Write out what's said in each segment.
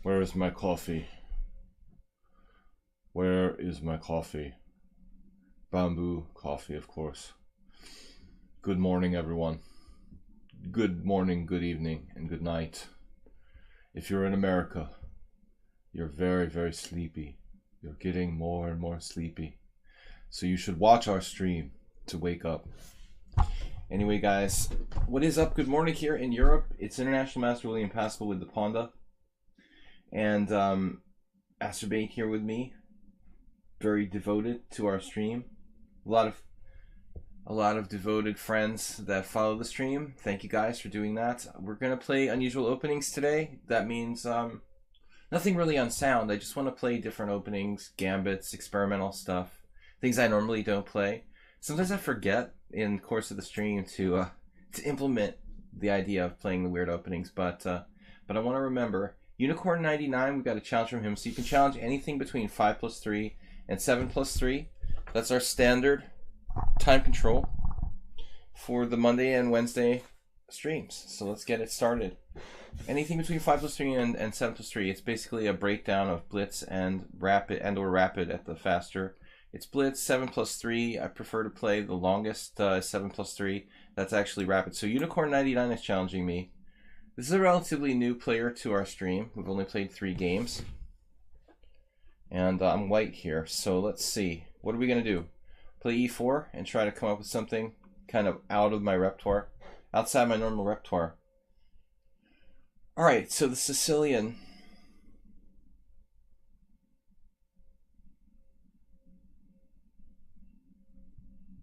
Where is my coffee? Where is my coffee? Bamboo coffee, of course. Good morning, everyone. Good morning, good evening, and good night. If you're in America, you're very, very sleepy. You're getting more and more sleepy. So you should watch our stream to wake up. Anyway, guys, what is up? Good morning here in Europe. It's International Master William Paschall with the Ponda. And Asterbait here with me. Very devoted to our stream. A lot of devoted friends that follow the stream. Thank you guys for doing that. We're gonna play unusual openings today. That means nothing really on sound. I just want to play different openings, gambits, experimental stuff, things I normally don't play. Sometimes I forget in the course of the stream to implement the idea of playing the weird openings, but I want to remember. Unicorn 99, we've got a challenge from him, so you can challenge anything between 5+3 and 7+3. That's our standard time control for the Monday and Wednesday streams. So let's get it started. Anything between 5+3 and 7+3. It's basically a breakdown of blitz and rapid or rapid at the faster. It's blitz 7+3. I prefer to play the longest 7+3. That's actually rapid. So Unicorn 99 is challenging me. This is a relatively new player to our stream. We've only played 3 games. And I'm white here, so let's see. What are we going to do? Play e4 and try to come up with something kind of out of my repertoire, outside my normal repertoire. Alright, so the Sicilian.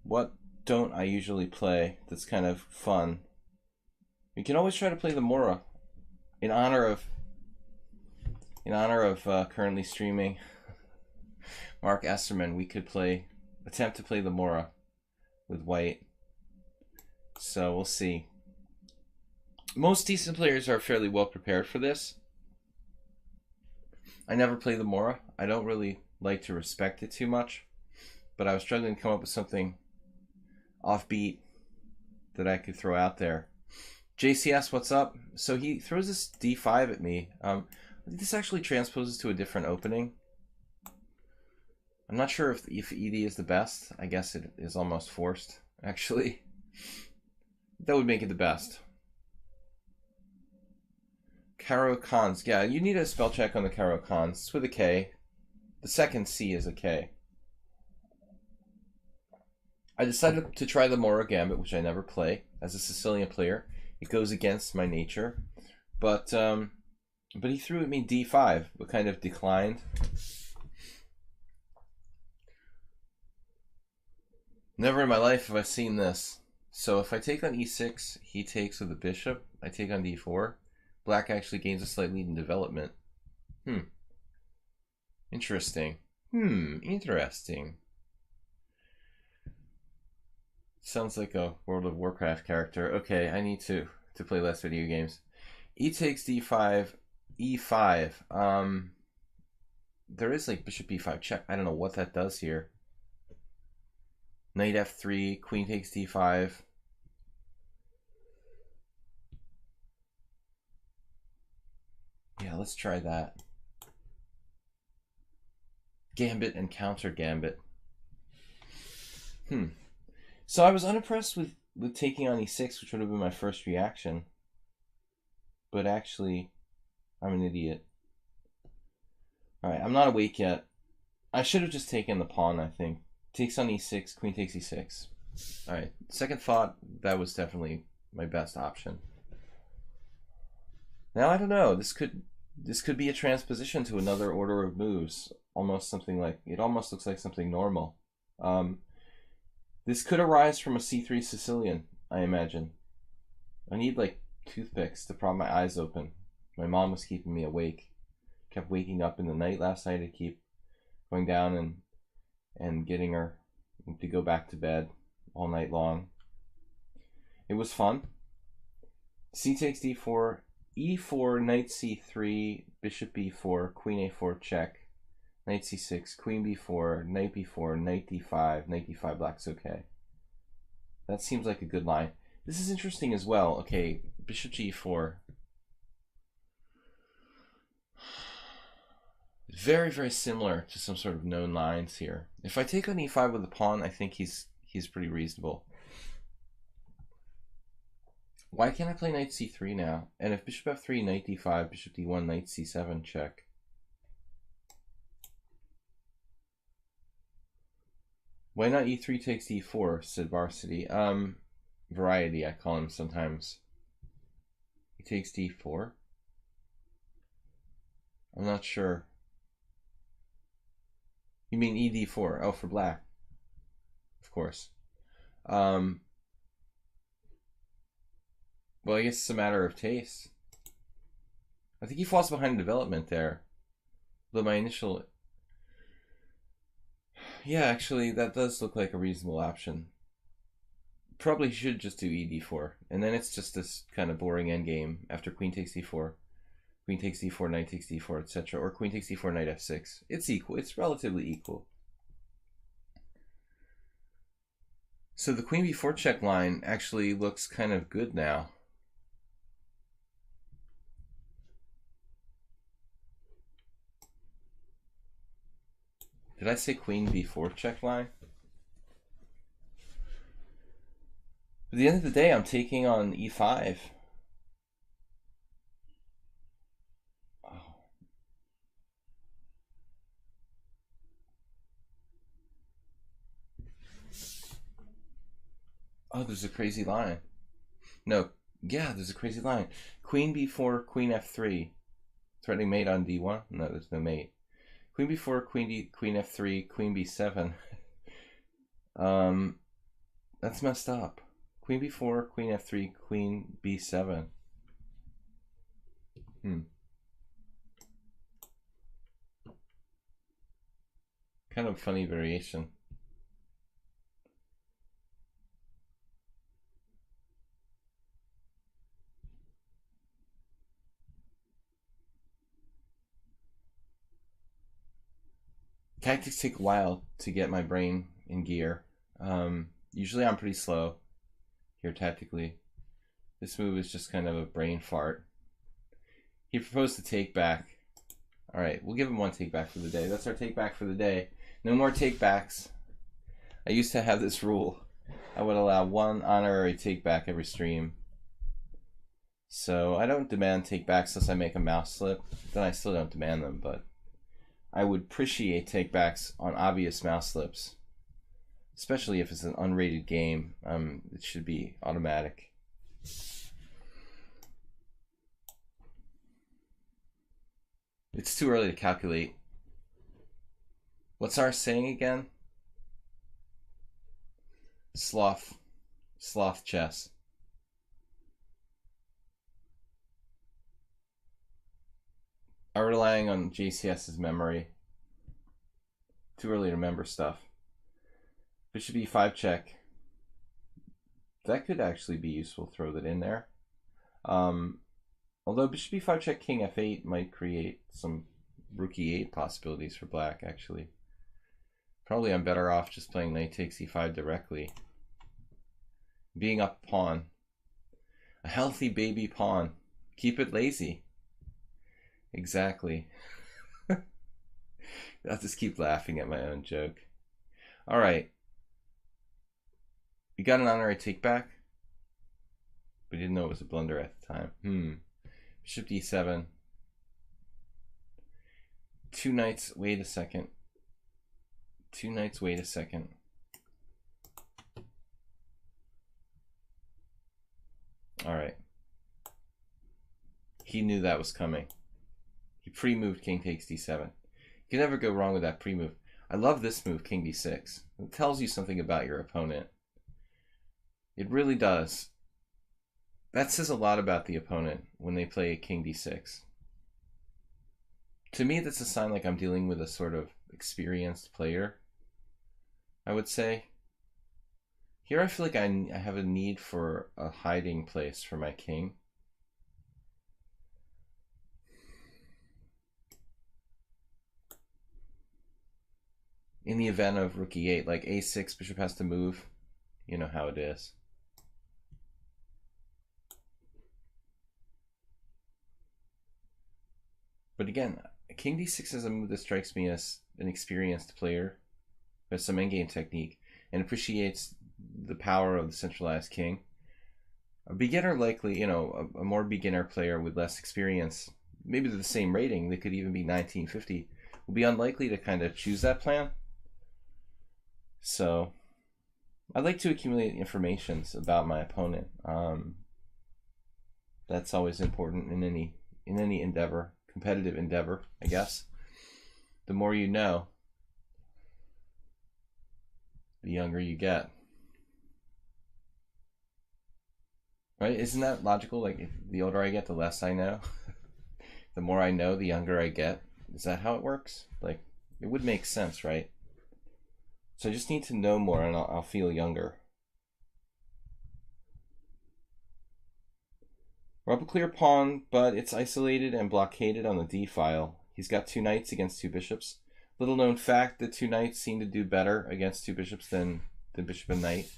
What don't I usually play that's kind of fun? We can always try to play the Mora in honor of currently streaming Mark Esterman. We could attempt to play the Mora with white. So we'll see. Most decent players are fairly well prepared for this. I never play the Mora. I don't really like to respect it too much, but I was struggling to come up with something offbeat that I could throw out there. JCS, what's up? So he throws this d5 at me. This actually transposes to a different opening. I'm not sure if ED is the best. I guess it is almost forced, actually. That would make it the best. Caro Cons. Yeah, you need a spell check on the Caro Cons. It's with a K. The second C is a K. I decided to try the Mora Gambit, which I never play as a Sicilian player. It goes against my nature, but he threw at me d5, but kind of declined. Never in my life have I seen this. So if I take on e6, he takes with the bishop. I take on d4. Black actually gains a slight lead in development. Interesting. Interesting. Sounds like a World of Warcraft character. Okay, I need to play less video games. E takes d5, e5. There is like bishop e5 check. I don't know what that does here. Knight f3, queen takes d5. Yeah, let's try that. Gambit and counter gambit. So I was unimpressed with taking on e6, which would have been my first reaction. But actually, I'm an idiot. Alright, I'm not awake yet. I should have just taken the pawn, I think. Takes on e6, queen takes e6. Alright, second thought, that was definitely my best option. Now, I don't know, this could be a transposition to another order of moves. Almost something like, it almost looks like something normal. This could arise from a c3 Sicilian, I imagine. I need like toothpicks to prop my eyes open. My mom was keeping me awake. Kept waking up in the night last night to keep going down and getting her to go back to bed all night long. It was fun. C takes d4, e4, knight c3, bishop b4, queen a4 check, knight c6, queen b4, knight b4, knight d5, knight d5, black's okay. That seems like a good line. This is interesting as well. Okay, bishop g4. Very, very similar to some sort of known lines here. If I take on e5 with the pawn, I think he's pretty reasonable. Why can't I play knight c3 now? And if bishop f3, knight d5, bishop d1, knight c7, check. Why not e3 takes e4, said Varsity. Variety, I call him sometimes. He takes d4? I'm not sure. You mean ed4? Oh, for black. Of course. Well, I guess it's a matter of taste. I think he falls behind development there. Though my initial... Yeah, actually, that does look like a reasonable option. Probably should just do ed4. And then it's just this kind of boring endgame after queen takes d4. Queen takes d4, knight takes d4, etc. Or queen takes d4, knight f6. It's equal. It's relatively equal. So the queen b4 check line actually looks kind of good now. Did I say queen b4 check line? At the end of the day, I'm taking on e5. Oh, there's a crazy line. No, yeah, there's a crazy line. Queen b4, queen f3. Threatening mate on d1? No, there's no mate. Queen b4, queen f3, queen b7. That's messed up. Queen b4, queen f3, queen b7. Kind of funny variation. Tactics take a while to get my brain in gear. Usually I'm pretty slow here tactically. This move is just kind of a brain fart. He proposed to take back. All right, we'll give him one take back for the day. That's our take back for the day. No more take backs. I used to have this rule. I would allow one honorary take back every stream. So I don't demand take backs unless I make a mouse slip. Then I still don't demand them, but I would appreciate take backs on obvious mouse slips. Especially if it's an unrated game. It should be automatic. It's too early to calculate. What's our saying again? Sloth chess. I'm relying on JCS's memory. Too early to remember stuff. Bishop e5 check. That could actually be useful. Throw that in there. Although bishop e5 check, king f8 might create some rook e8 possibilities for black, actually. Probably I'm better off just playing knight takes e5 directly. Being up pawn. A healthy baby pawn. Keep it lazy. Exactly. I'll just keep laughing at my own joke. All right. We got an honorary take back. We didn't know it was a blunder at the time. Bishop d7. Two knights. Wait a second. Two knights. Wait a second. All right. He knew that was coming. He pre-moved king takes d7. You can never go wrong with that pre-move. I love this move, king d6. It tells you something about your opponent. It really does. That says a lot about the opponent when they play king d6. To me, that's a sign like I'm dealing with a sort of experienced player, I would say. Here I feel like I have a need for a hiding place for my king. In the event of rook e8, like a6, bishop has to move. You know how it is. But again, King d6 is a move that strikes me as an experienced player who has some endgame technique and appreciates the power of the centralized king. A beginner, likely, a more beginner player with less experience, maybe the same rating, they could even be 1950, will be unlikely to kind of choose that plan. So I like to accumulate information about my opponent. That's always important in any endeavor, competitive endeavor, I guess. The more you know, the younger you get. Right? Isn't that logical? Like, the older I get, the less I know. The more I know, the younger I get. Is that how it works? Like, it would make sense, right? So I just need to know more and I'll feel younger. We're up a clear pawn, but it's isolated and blockaded on the d file. He's got 2 knights against 2 bishops. Little known fact that 2 knights seem to do better against 2 bishops than bishop and knight.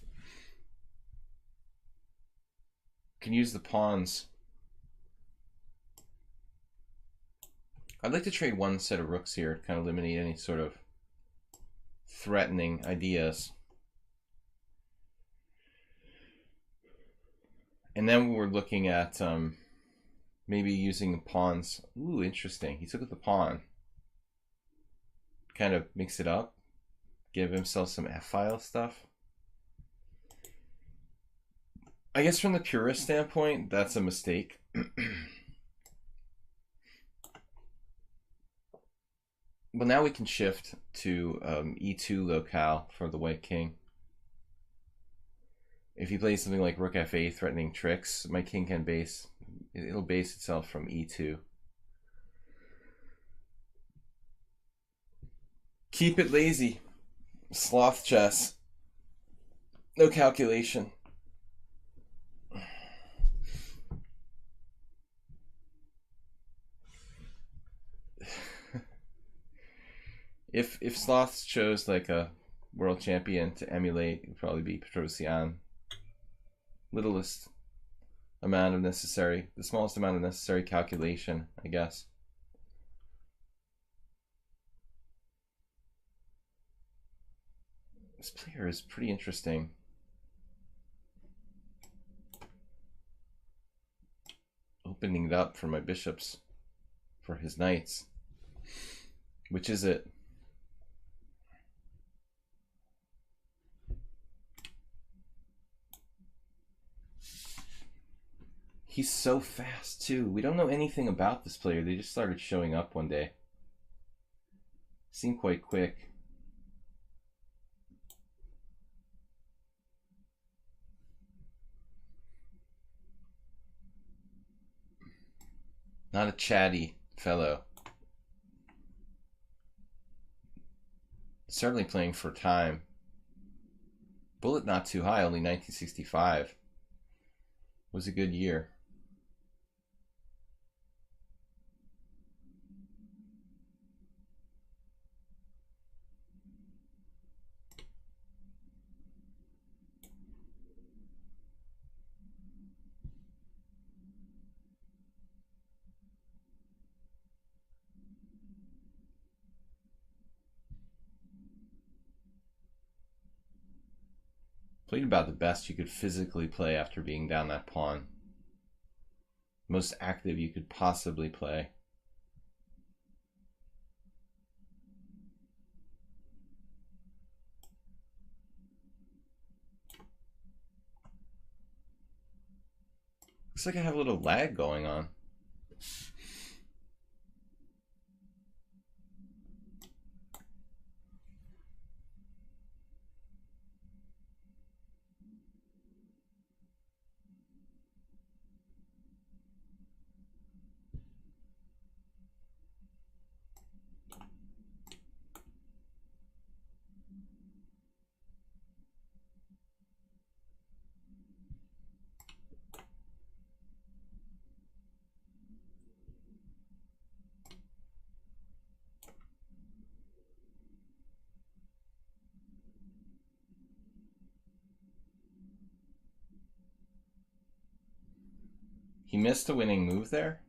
Can use the pawns. I'd like to trade 1 set of rooks here to kind of eliminate any sort of threatening ideas. And then we're looking at maybe using the pawns. Ooh, interesting. He took with the pawn. Kind of mix it up. Give himself some f-file stuff. I guess from the purist standpoint, that's a mistake. Well, now we can shift to e2 locale for the white king. If he plays something like rook f8 threatening tricks, my king can it'll base itself from e2. Keep it lazy. Sloth chess. No calculation. If sloths chose like a world champion to emulate, it would probably be Petrosian. The smallest amount of necessary calculation, I guess. This player is pretty interesting. Opening it up for my bishops, for his knights. Which is it? He's so fast too. We don't know anything about this player. They just started showing up one day. Seemed quite quick. Not a chatty fellow. Certainly playing for time. Bullet not too high, only 1965. Was a good year. Played about the best you could physically play after being down that pawn. Most active you could possibly play. Looks like I have a little lag going on. He missed a winning move there.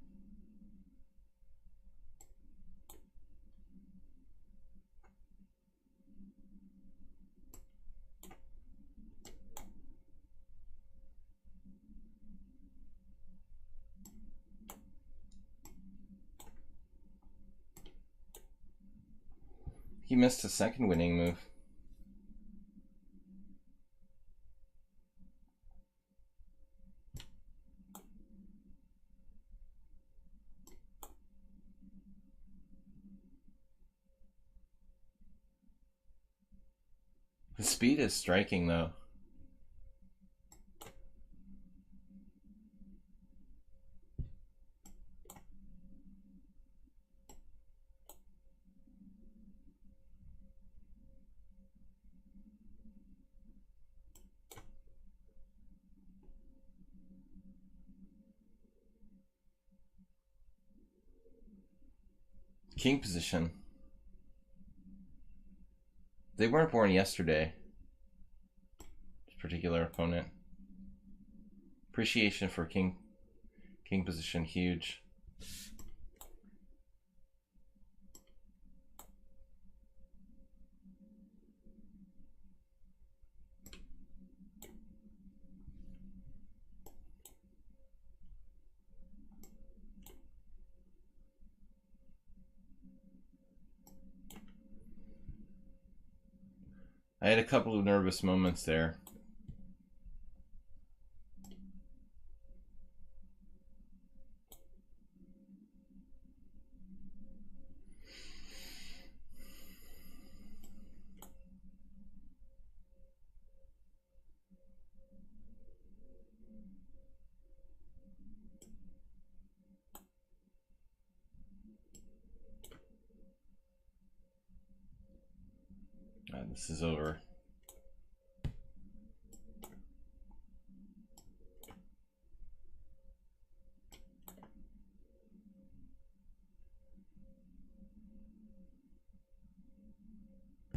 He missed a second winning move. The speed is striking, though. King position. They weren't born yesterday. This particular opponent. Appreciation for king position, huge. I had a couple of nervous moments there. This is over.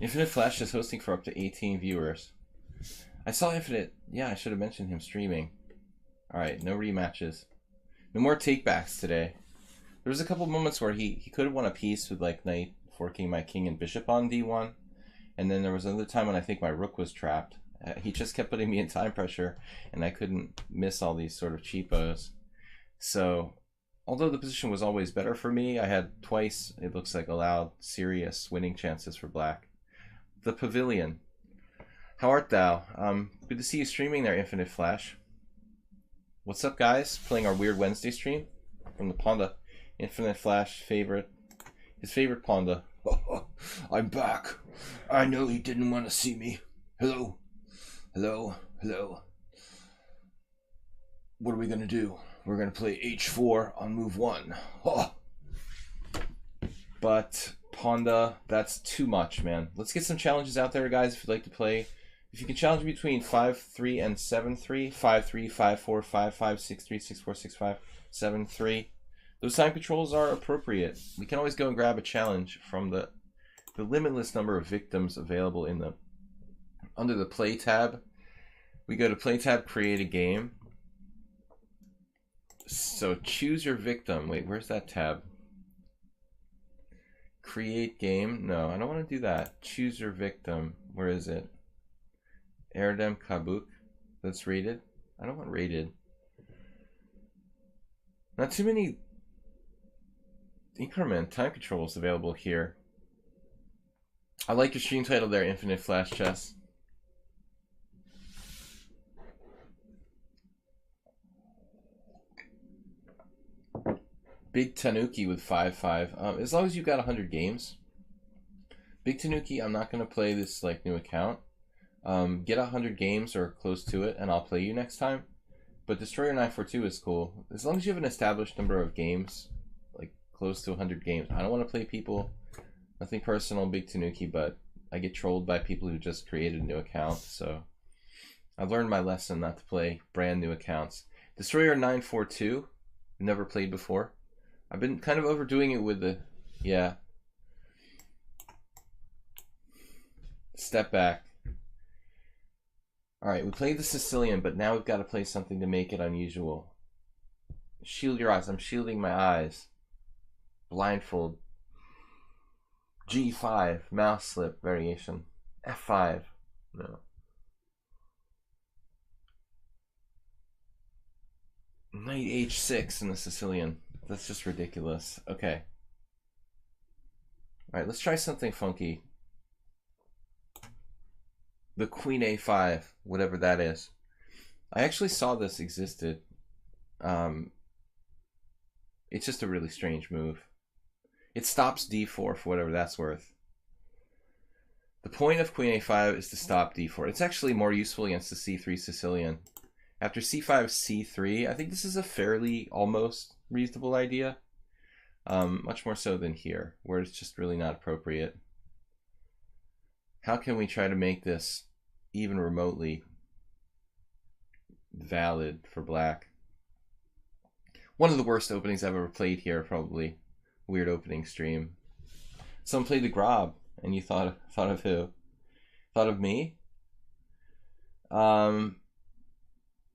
Infinite Flash is hosting for up to 18 viewers. I saw Infinite. Yeah, I should have mentioned him streaming. Alright, no rematches. No more takebacks today. There was a couple moments where he could have won a piece with like knight forking my king and bishop on d1. And then there was another time when I think my rook was trapped. He just kept putting me in time pressure, and I couldn't miss all these sort of cheapos. So, although the position was always better for me, I had twice, it looks like, allowed serious winning chances for black. The Pavilion. How art thou? Good to see you streaming there, Infinite Flash. What's up, guys? Playing our Weird Wednesday stream from the Ponda. Infinite Flash favorite. His favorite Ponda. I'm back. I know he didn't want to see me. Hello. Hello. Hello. What are we going to do? We're going to play h4 on move 1. Oh. But Ponda, that's too much, man. Let's get some challenges out there, guys, if you'd like to play. If you can challenge between 5-3 and 7-3, 5-3, 5-4, 5-5, 6-3, 6-4, 6-5, 7-3. Those time controls are appropriate. We can always go and grab a challenge from the limitless number of victims available in the under the play tab. We go to play tab, create a game. So choose your victim. Wait, where's that tab? Create game. No, I don't want to do that. Choose your victim. Where is it? Erdem Kabuk. That's rated. I don't want rated. Not too many increment time controls available here. I like your stream title there, Infinite Flash Chess. Big Tanuki with 5-5. As long as you've got 100 games. Big Tanuki, I'm not going to play this like new account. Get 100 games or close to it, and I'll play you next time. But Destroyer 942 is cool. As long as you have an established number of games, like close to 100 games. I don't want to play people, nothing personal, Big Tanuki, but I get trolled by people who just created a new account. So I've learned my lesson not to play brand new accounts. Destroyer 942, never played before. I've been kind of overdoing it with the, yeah. Step back. Alright, we played the Sicilian, but now we've got to play something to make it unusual. Shield your eyes. I'm shielding my eyes. Blindfold. G5. Mouse slip variation. F5. No. Knight H6 in the Sicilian. That's just ridiculous. Okay. Alright, let's try something funky. the queen a5, whatever that is. I actually saw this existed. It's just a really strange move. It stops d4 for whatever that's worth. The point of queen a5 is to stop d4. It's actually more useful against the c3 Sicilian. After c5, c3, I think this is a fairly almost reasonable idea. Much more so than here, where it's just really not appropriate. How can we try to make this even remotely valid for black? One of the worst openings I've ever played here, probably. Weird opening stream. Someone played the Grob, and you thought of who? Thought of me? How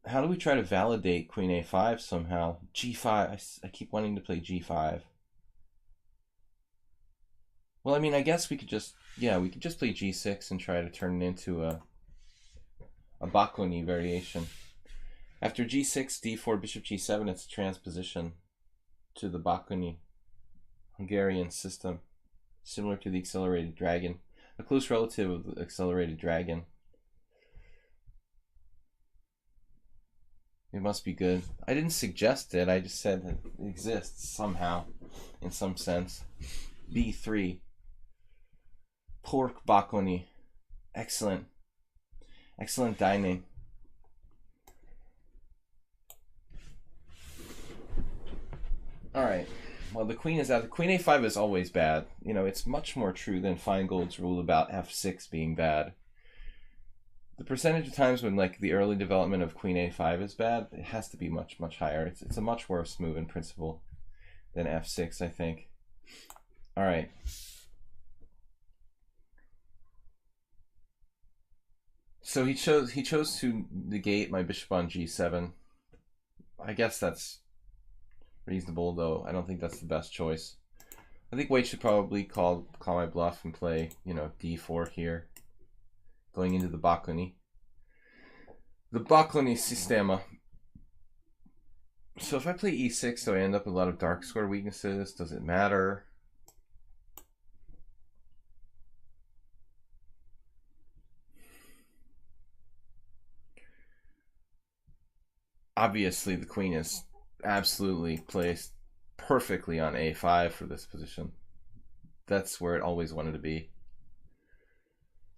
do we try to validate queen a5 somehow? g5. I keep wanting to play g5. Well, I mean, I guess we could just, yeah, we could just play g6 and try to turn it into a Bocconi variation. After g6, d4, bishop g7, it's a transposition to the Bocconi Hungarian system, similar to the accelerated dragon, a close relative of the accelerated dragon. It must be good. I didn't suggest it, I just said it exists somehow, in some sense. b3. Pork Bocconi. Excellent. Excellent dining. Alright. Well, the queen is out. The queen a5 is always bad. You know, it's much more true than Feingold's rule about f6 being bad. The percentage of times when, like, the early development of queen a5 is bad, it has to be much, much higher. It's a much worse move in principle than f6, I think. Alright. So he chose to negate my bishop on g7. I guess that's reasonable, though I don't think that's the best choice. I think White should probably call my bluff and play, you know, d4 here, going into the Bocconi. The Bocconi Sistema. So if I play e6, do I end up with a lot of dark square weaknesses? Does it matter? Obviously, the queen is absolutely placed perfectly on a5 for this position. That's where it always wanted to be.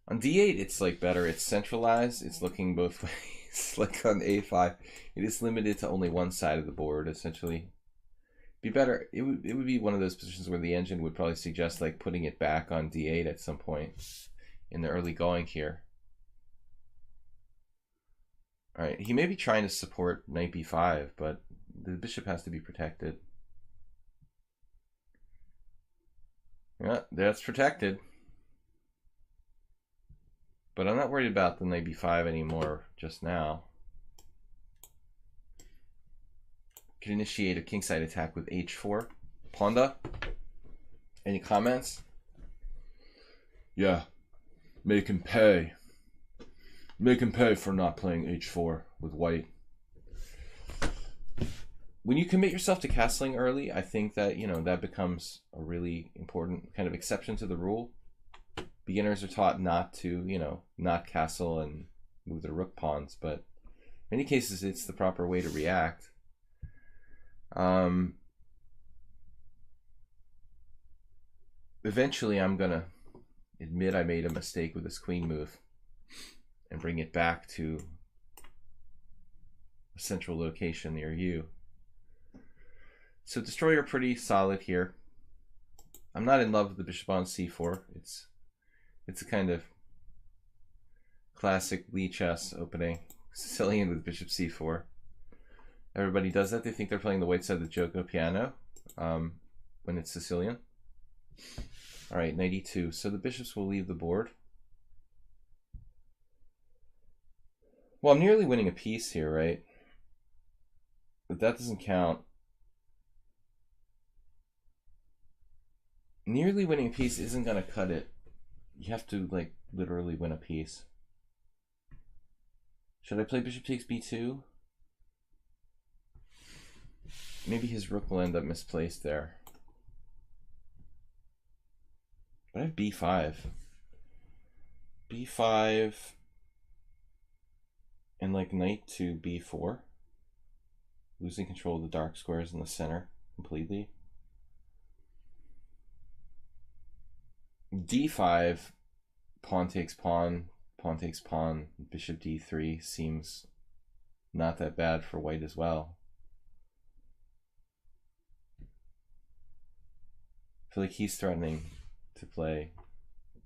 On d8, it's like better. It's centralized. It's looking both ways. Like on a5, it is limited to only one side of the board, essentially. Be better. It would be one of those positions where the engine would probably suggest like putting it back on d8 at some point in the early going here. All right, he may be trying to support knight b5, but the bishop has to be protected. Yeah, that's protected. But I'm not worried about the knight b5 anymore just now. Could initiate a kingside attack with h4. Ponda, any comments? Yeah, make him pay. Make him pay for not playing h4 with white. When you commit yourself to castling early, I think that, you know, that becomes a really important kind of exception to the rule. Beginners are taught not to, you know, not castle and move their rook pawns, but in many cases it's the proper way to react. Eventually I'm gonna admit I made a mistake with this queen move and bring it back to a central location near you. So destroyer pretty solid here. I'm not in love with the bishop on c4. It's a kind of classic Lee chess opening. Sicilian with bishop c4. Everybody does that. They think they're playing the white side of the Joko piano when it's Sicilian. All right, knight e2. So the bishops will leave the board. Well, I'm nearly winning a piece here, right? But that doesn't count. Nearly winning a piece isn't going to cut it. You have to, like, literally win a piece. Should I play bishop takes b2? Maybe his rook will end up misplaced there. But I have b5. b5 And like knight to b4, losing control of the dark squares in the center completely. d5, pawn takes pawn, pawn takes pawn, bishop d3 seems not that bad for white as well. I feel like he's threatening to play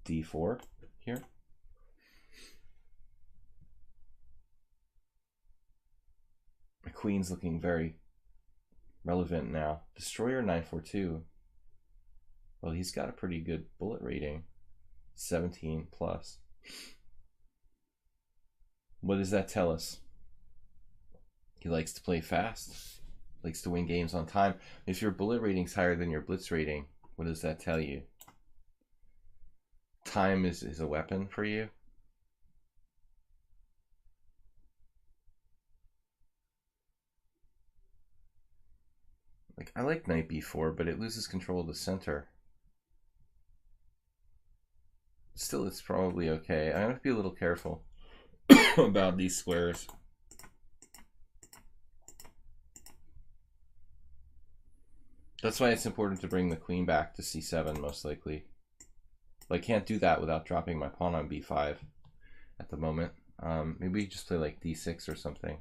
d4 here. My queen's looking very relevant now. Destroyer 942. Well, he's got a pretty good bullet rating, 17 plus. What does that tell us? He likes to play fast, likes to win games on time. If your bullet rating's higher than your blitz rating, what does that tell you? Time is a weapon for you. Like, I like knight b4, but it loses control of the center. Still, it's probably okay. I have to be a little careful about these squares. That's why it's important to bring the queen back to c7, most likely. But I can't do that without dropping my pawn on b5 at the moment. Maybe just play like d6 or something.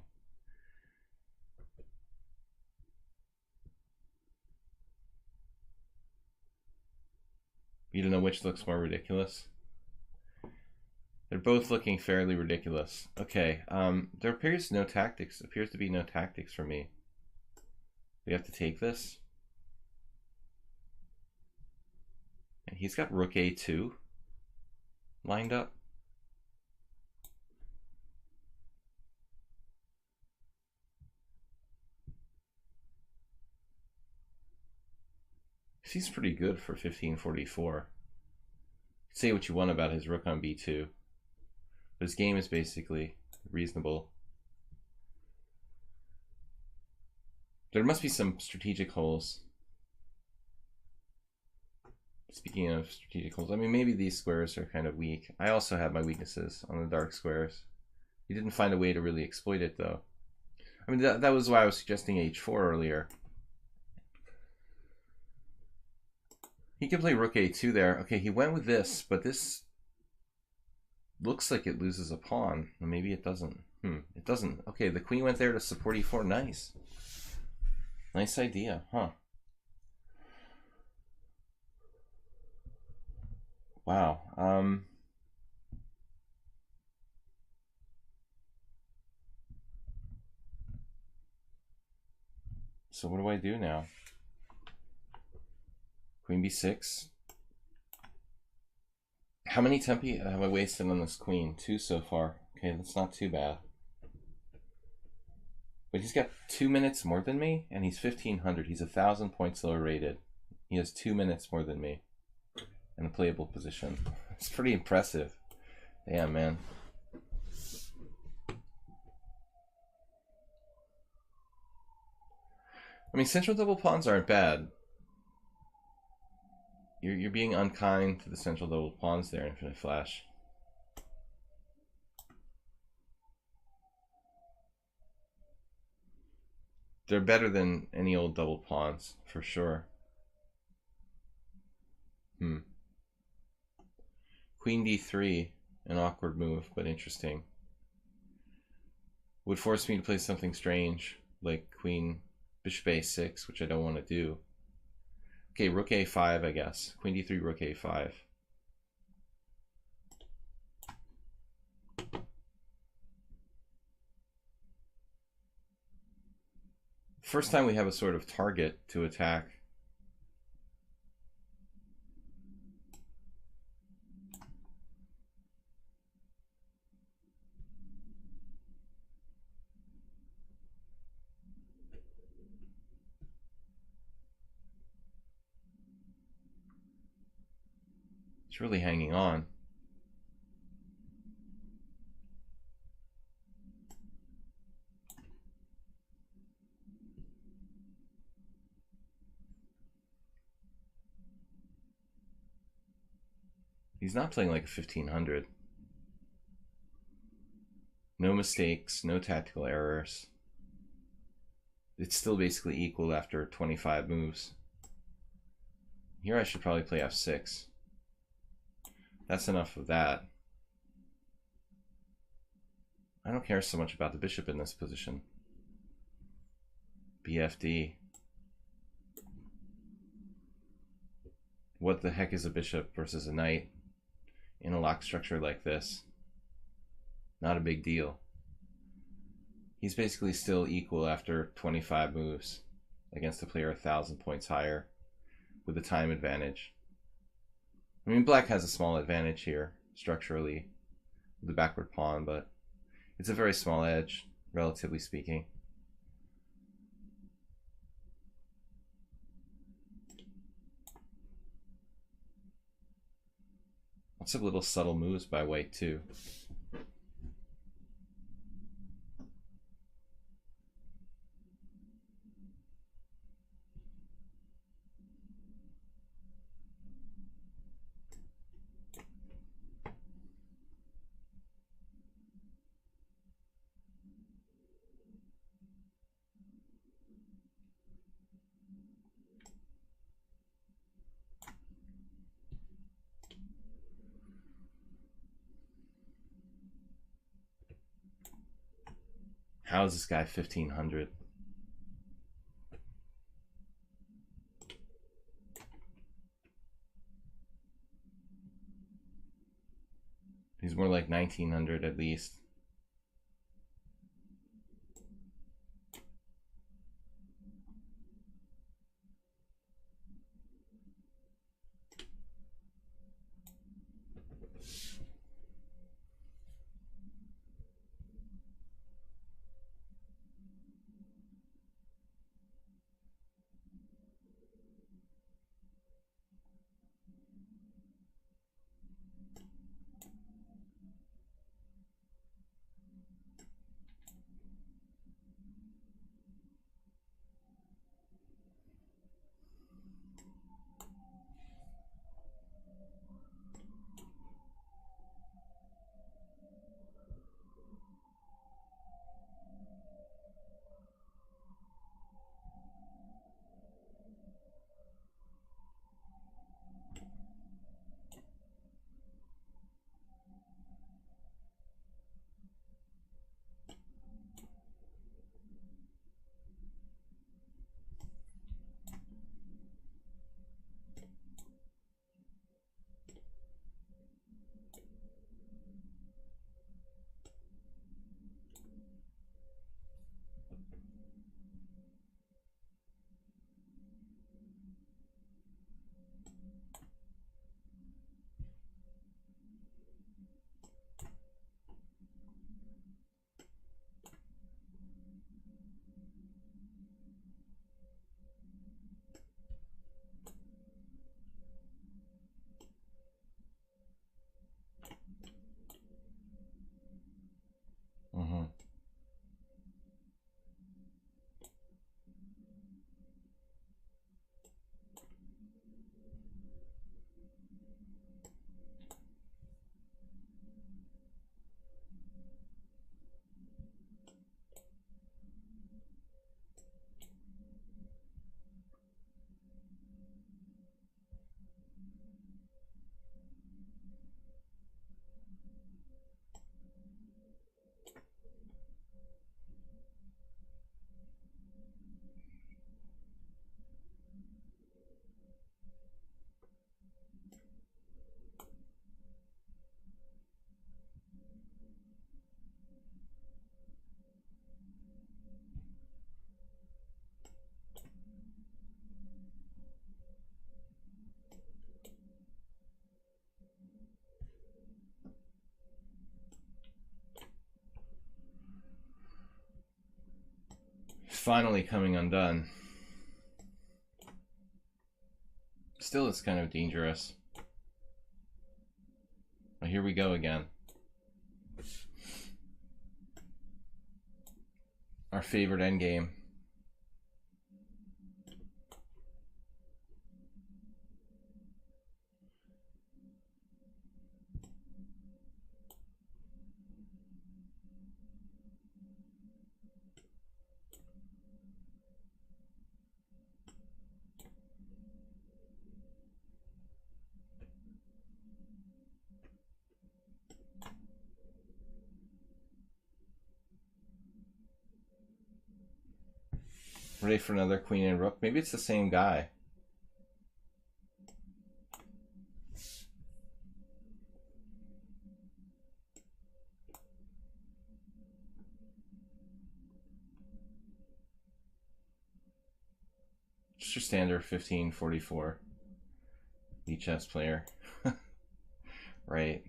You don't know which looks more ridiculous? They're both looking fairly ridiculous. Okay, there appears to be no tactics for me. We have to take this. And he's got rook a2 lined up. He's pretty good for 1544. Say what you want about his rook on b2. But his game is basically reasonable. There must be some strategic holes. Speaking of strategic holes, I mean, maybe these squares are kind of weak. I also have my weaknesses on the dark squares. He didn't find a way to really exploit it, though. I mean, that was why I was suggesting h4 earlier. He could play rook a2 there. Okay, he went with this, but this looks like it loses a pawn. Maybe it doesn't. It doesn't. Okay, the queen went there to support e4. Nice. Nice idea, huh? Wow. So what do I do now? Queen b6. How many tempi have I wasted on this queen? 2 so far. Okay, that's not too bad. But he's got 2 minutes more than me, and he's 1500. He's 1,000 points lower rated. He has 2 minutes more than me in a playable position. It's pretty impressive. Damn, man. I mean, central double pawns aren't bad. You're being unkind to the central double pawns there, Infinite Flash. They're better than any old double pawns, for sure. Queen d3, an awkward move, but interesting. Would force me to play something strange, like queen, bishop a6, which I don't want to do. Okay, rook a5, I guess. Queen d3, rook a5. First time we have a sort of target to attack. It's really hanging on. He's not playing like a 1500. No mistakes, no tactical errors. It's still basically equal after 25 moves. Here I should probably play f6. That's enough of that. I don't care so much about the bishop in this position. BFD. What the heck is a bishop versus a knight in a lock structure like this? Not a big deal. He's basically still equal after 25 moves against a player 1,000 points higher with a time advantage. I mean, black has a small advantage here structurally with the backward pawn, but it's a very small edge, relatively speaking. Lots of little subtle moves by white too. How is this guy 1500? He's more like 1900 at least. Finally coming undone. Still, it's kind of dangerous. But here we go again. Our favorite endgame. Ready for another queen and rook? Maybe it's the same guy. Just your standard 1544 chess player. Right.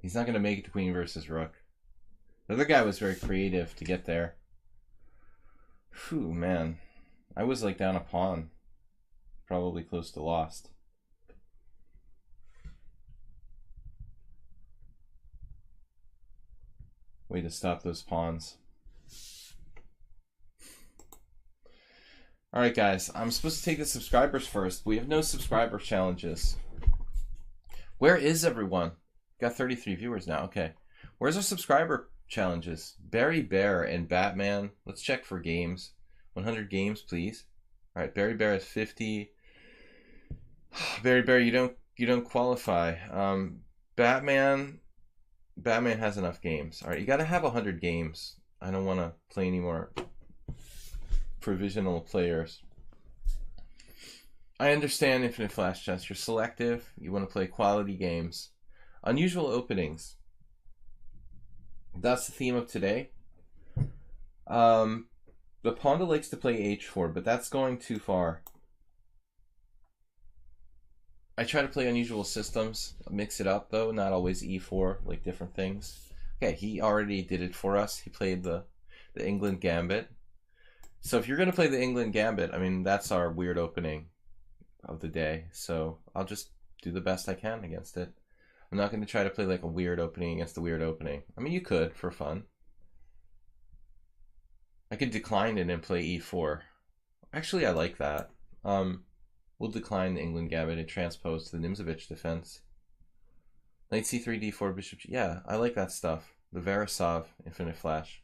He's not going to make it to queen versus rook. The other guy was very creative to get there. Phew, man. I was like down a pawn. Probably close to lost. Way to stop those pawns. Alright guys, I'm supposed to take the subscribers first. We have no subscriber challenges. Where is everyone? Got 33 viewers now. Okay. Where's our subscriber challenges? Barry Bear and Batman. Let's check for games. 100 games, please. Alright, Barry Bear has 50. Barry Bear, you don't qualify. Batman has enough games. Alright, you gotta have 100 games. I don't wanna play any more provisional players. I understand Infinite Flash Chess. You're selective. You want to play quality games. Unusual openings. That's the theme of today. The Ponda likes to play h4, but that's going too far. I try to play unusual systems, mix it up though, not always e4, like different things. Okay, he already did it for us. He played the England Gambit. So if you're going to play the England Gambit, I mean, that's our weird opening of the day. So I'll just do the best I can against it. I'm not going to try to play like a weird opening against the weird opening. I mean, you could for fun. I could decline it and play e4. Actually, I like that. We'll decline the England Gambit and transpose to the Nimzovich defense. Knight c3, d4, bishop g. Yeah, I like that stuff. The Verisov Infinite Flash.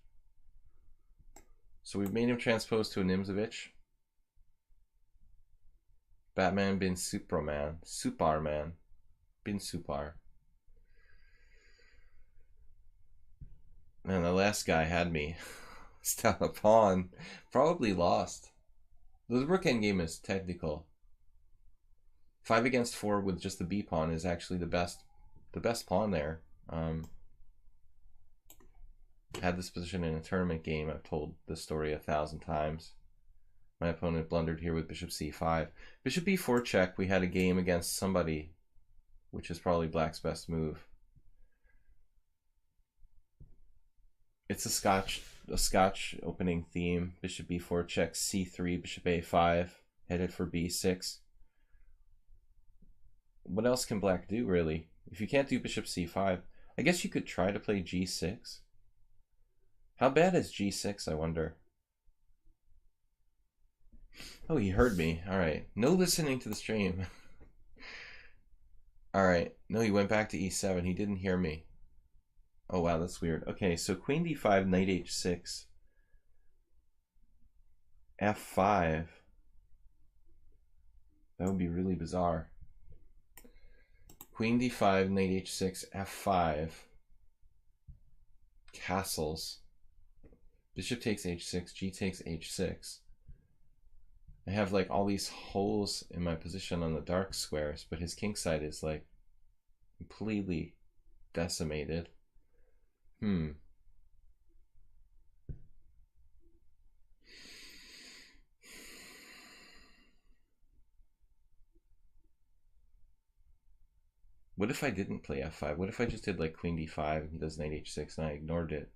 So we've made him transpose to a Nimzovich. Batman bin Superman. Superman. Bin Super. Man, the last guy had me. It's down a pawn. Probably lost. The rook endgame is technical. 5 against 4 with just the B pawn is actually the best pawn there. Had this position in a tournament game. I've told this story 1,000 times. My opponent blundered here with bishop c5. Bishop b4 check. We had a game against somebody, which is probably black's best move. It's a Scotch opening theme. Bishop b4 check, c3, bishop a5, headed for b6. What else can black do, really? If you can't do bishop c5, I guess you could try to play g6. How bad is g6, I wonder? Oh, he heard me. Alright. No listening to the stream. Alright. No, he went back to e7. He didn't hear me. Oh, wow, that's weird. Okay, so queen d5, knight h6. f5. That would be really bizarre. Queen d5, knight h6, f5. Castles. Bishop takes h6, g takes h6. I have like all these holes in my position on the dark squares, but his king side is like completely decimated. What if I didn't play f5? What if I just did like queen d5 and he does knight h6 and I ignored it?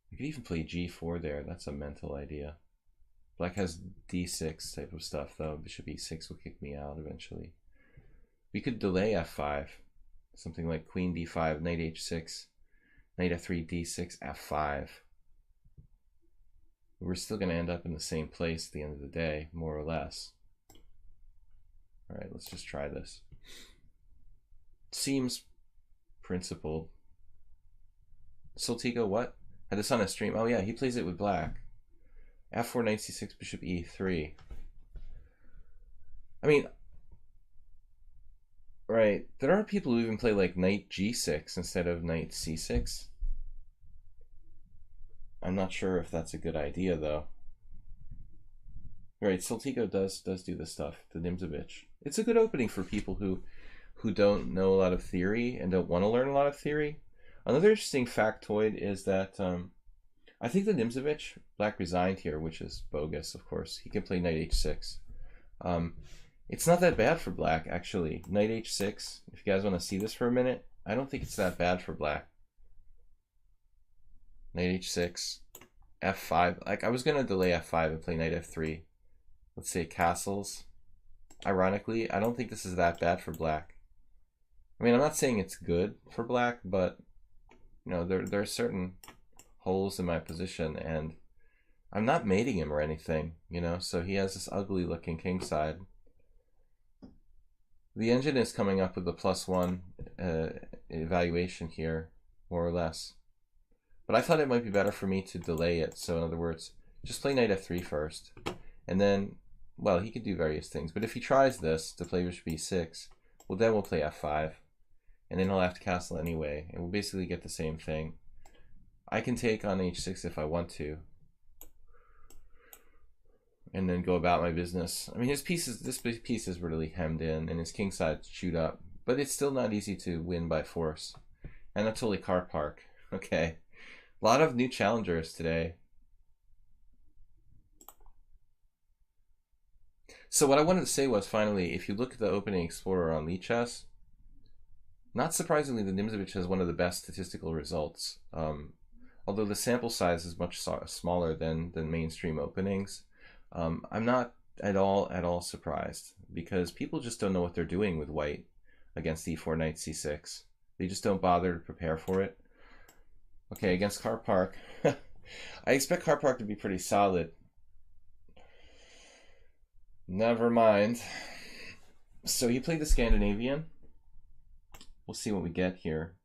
You could even play g4 there. That's a mental idea. Black has d6 type of stuff though. Bishop e6 will kick me out eventually. We could delay f5. Something like queen d5, knight h6, knight f3, d6, f5. We're still going to end up in the same place at the end of the day, more or less. Alright, let's just try this. Seems principled. Soltigo, what? Had this on a stream. Oh yeah, he plays it with black. f4, knight c6, bishop e3. I mean, Right. There are people who even play like knight g6 instead of knight c6. I'm not sure if that's a good idea though. Right, Saltigo does do this stuff, the Nimzovich. It's a good opening for people who don't know a lot of theory and don't want to learn a lot of theory. Another interesting factoid is that I think the Nimzovich, black resigned here, which is bogus, of course. He can play knight h6. It's not that bad for black, actually. Knight h6, if you guys want to see this for a minute, I don't think it's that bad for black. Knight h6, f5. Like, I was going to delay f5 and play knight f3. Let's say castles. Ironically, I don't think this is that bad for black. I mean, I'm not saying it's good for black, but you know, there are certain holes in my position, and I'm not mating him or anything, you know, so he has this ugly looking kingside. The engine is coming up with a +1 evaluation here, more or less. But I thought it might be better for me to delay it. So in other words, just play knight f3 first, and then, well, he could do various things. But if he tries this to play bishop e6, well, then we'll play f5, and then he'll have to castle anyway, and we'll basically get the same thing. I can take on h6 if I want to, and then go about my business. I mean, this piece is really hemmed in, and his kingside's chewed up, but it's still not easy to win by force. Anatoly Karpark. Okay, a lot of new challengers today. So what I wanted to say was, finally, if you look at the opening explorer on Lichess, not surprisingly, the Nimzovich has one of the best statistical results. Although the sample size is much smaller than mainstream openings, I'm not at all surprised, because people just don't know what they're doing with white against e4, knight c6. They just don't bother to prepare for it. Okay, against Karpark, I expect Karpark to be pretty solid. Never mind. So he played the Scandinavian. We'll see what we get here.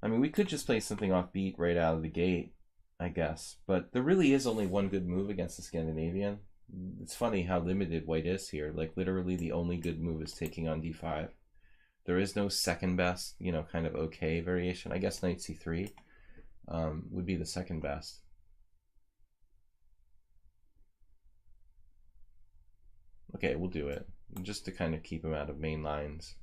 I mean, we could just play something offbeat right out of the gate, I guess. But there really is only one good move against the Scandinavian. It's funny how limited white is here. Like, literally the only good move is taking on d5. There is no second best, you know, kind of okay variation. I guess knight c3 would be the second best. Okay, we'll do it, just to kind of keep him out of main lines.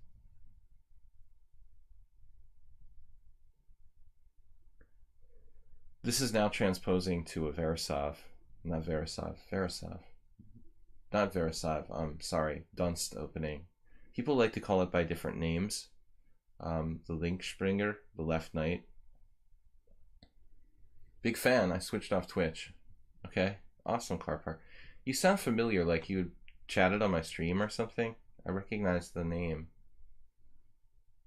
This is now transposing to a Veresov. Not Veresov. Veresov. Not Veresov. Sorry. Dunst opening. People like to call it by different names. The Linkspringer, the left knight. Big fan. I switched off Twitch. Okay. Awesome, Karpark. You sound familiar, like you chatted on my stream or something. I recognize the name.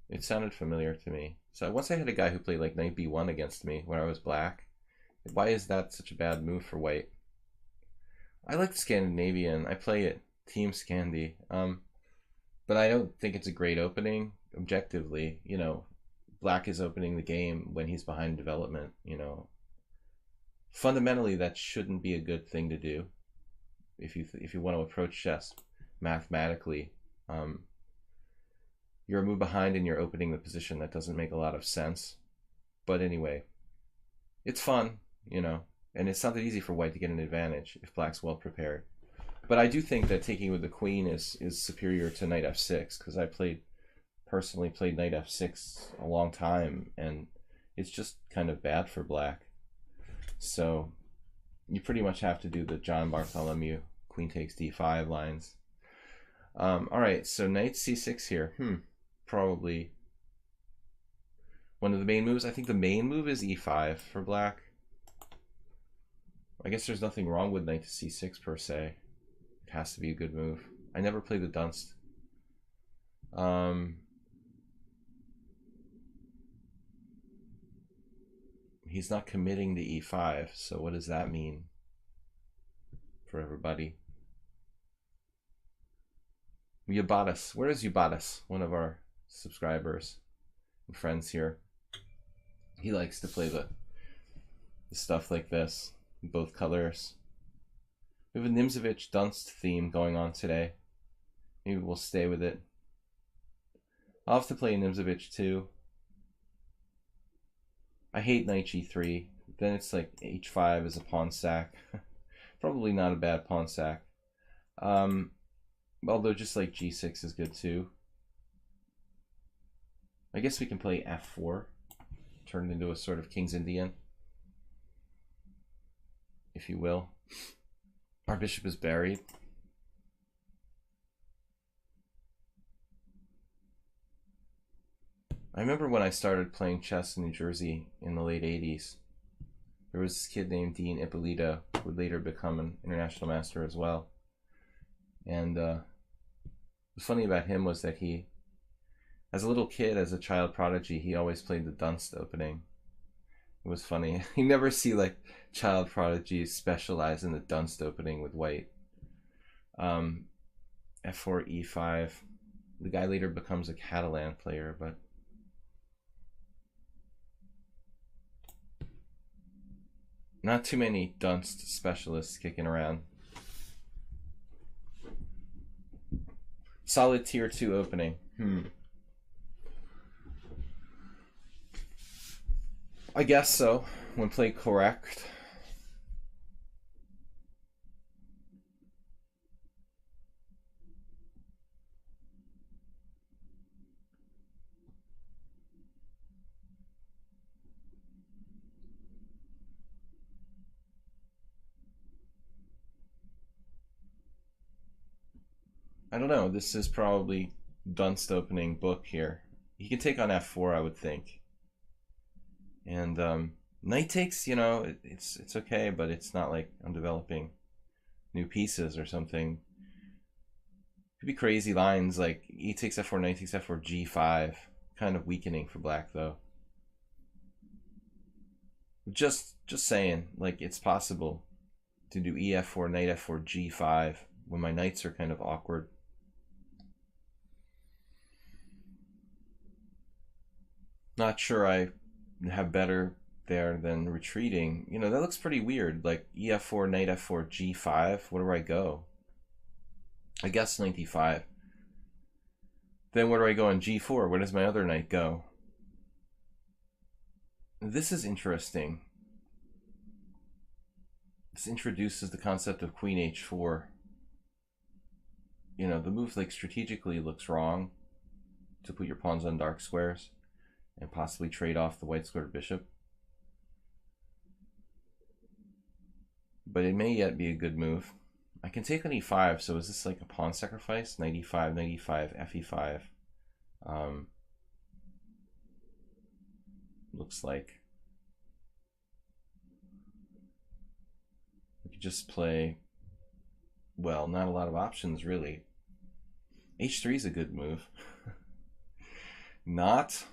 It sounded familiar to me. So once I had a guy who played like knight b1 against me when I was black. Why is that such a bad move for white? I like Scandinavian. I play it Team Scandi. But I don't think it's a great opening. Objectively, you know, black is opening the game when he's behind development, you know. Fundamentally, that shouldn't be a good thing to do. If you want to approach chess mathematically, you're a move behind and you're opening the position. That doesn't make a lot of sense. But anyway, it's fun, you know, and it's not that easy for white to get an advantage if black's well prepared. But I do think that taking with the queen is superior to knight f6, because I personally played knight f6 a long time, and it's just kind of bad for black. So you pretty much have to do the John Bartholomew queen takes d5 lines. All right, so knight c6 here. Probably one of the main moves. I think the main move is e5 for black. I guess there's nothing wrong with knight to c6 per se. It has to be a good move. I never played the Dunst. He's not committing to e5, so what does that mean for everybody? Ubatis. Where is Ubatis? One of our subscribers and friends here. He likes to play the stuff like this, both colors. We have a Nimzovich Dunst theme going on today. Maybe we'll stay with it. I'll have to play Nimzovich too. I hate knight g3. Then it's like h5 is a pawn sack. Probably not a bad pawn sack. Although just like g6 is good too. I guess we can play f4. Turned into a sort of King's Indian, if you will. Our bishop is buried. I remember when I started playing chess in New Jersey in the late 80s, there was this kid named Dean Ippolito who would later become an international master as well. And what's funny about him was that he, as a little kid, as a child prodigy, he always played the dunce opening. It was funny. You never see like child prodigies specialize in the dunce opening with white. F4, E5. The guy later becomes a Catalan player, but not too many dunce specialists kicking around. Solid tier 2 opening. I guess so, when played correct. I don't know, this is probably dunce opening book here. He can take on f4, I would think. And knight takes, you know, it's okay, but it's not like I'm developing new pieces or something. Could be crazy lines like e takes f4, knight takes f4, g5. Kind of weakening for black though. Just saying, like it's possible to do ef4, knight f4, g5 when my knights are kind of awkward. Not sure I have better there than retreating. You know, that looks pretty weird. Like ef4, knight f4, g5. Where do I go? I guess knight d5. Then where do I go on g4? Where does my other knight go? This is interesting. This introduces the concept of queen h4. You know, the move like strategically looks wrong to put your pawns on dark squares and possibly trade off the white squared bishop. But it may yet be a good move. I can take on e5, so is this like a pawn sacrifice? Knight e5, knight e5, fe5. Looks like we could just play, well, not a lot of options really. h3 is a good move. Not.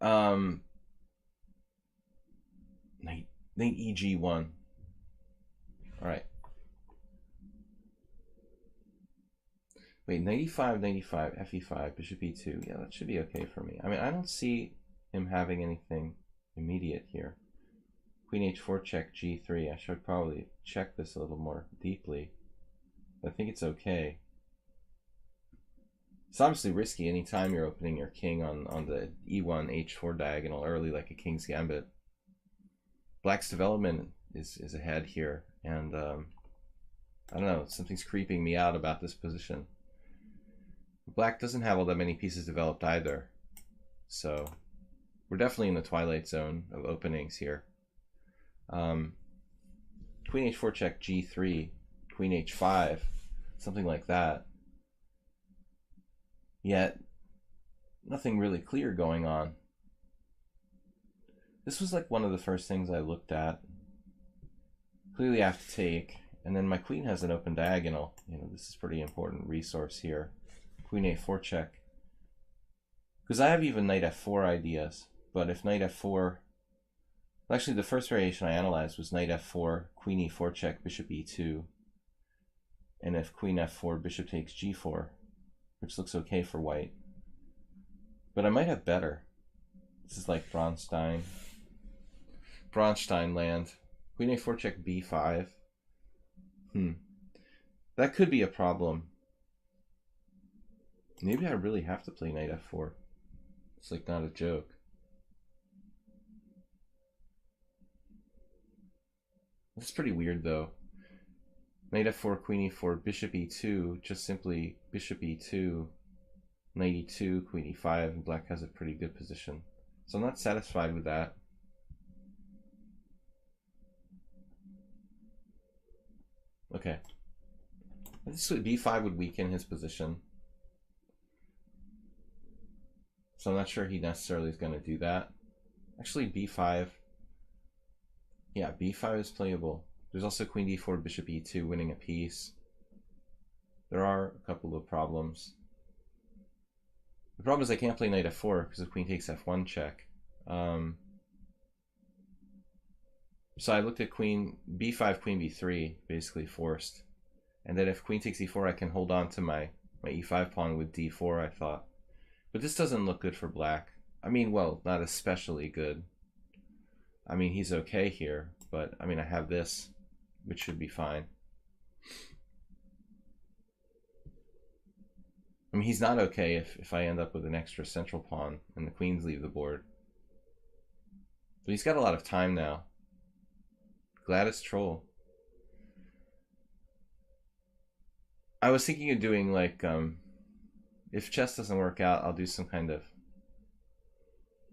Knight eg1. All right. Wait, knight e5, knight e5, fe5, bishop e2. Yeah, that should be okay for me. I mean, I don't see him having anything immediate here. Queen h4 check g3. I should probably check this a little more deeply. But I think it's okay. It's obviously risky anytime you're opening your king on the e1 h4 diagonal early, like a king's gambit. Black's development is ahead here, and I don't know, something's creeping me out about this position. Black doesn't have all that many pieces developed either, so we're definitely in the twilight zone of openings here. Queen h4 check g3, queen h5, something like that. Yet nothing really clear going on. This was like one of the first things I looked at. Clearly I have to take, and then my queen has an open diagonal. You know, this is a pretty important resource here. Queen a4 check. Because I have even knight f4 ideas, but if knight f4, actually the first variation I analyzed was knight f4, queen e4 check, bishop e2, and if queen f4, bishop takes g4, which looks okay for white. But I might have better. This is like Bronstein land. Queen a4 check b5. That could be a problem. Maybe I really have to play knight f4. It's like not a joke. This is pretty weird though. Knight f4, queen e4, bishop e2, just simply bishop e2, knight e2, queen e5, and black has a pretty good position. So I'm not satisfied with that. Okay. This would b5 would weaken his position. So I'm not sure he necessarily is going to do that. Actually, b5. Yeah, b5 is playable. There's also queen d4, bishop e2, winning a piece. There are a couple of problems. The problem is I can't play knight f4 because if queen takes f1 check. So I looked at queen b5, queen b3, basically forced. And then if queen takes e4, I can hold on to my e5 pawn with d4, I thought. But this doesn't look good for black. I mean, well, not especially good. I mean, he's okay here, but I mean, I have this, which should be fine. I mean, he's not okay if I end up with an extra central pawn and the queens leave the board. But he's got a lot of time now. Gladys Troll. I was thinking of doing like, if chess doesn't work out, I'll do some kind of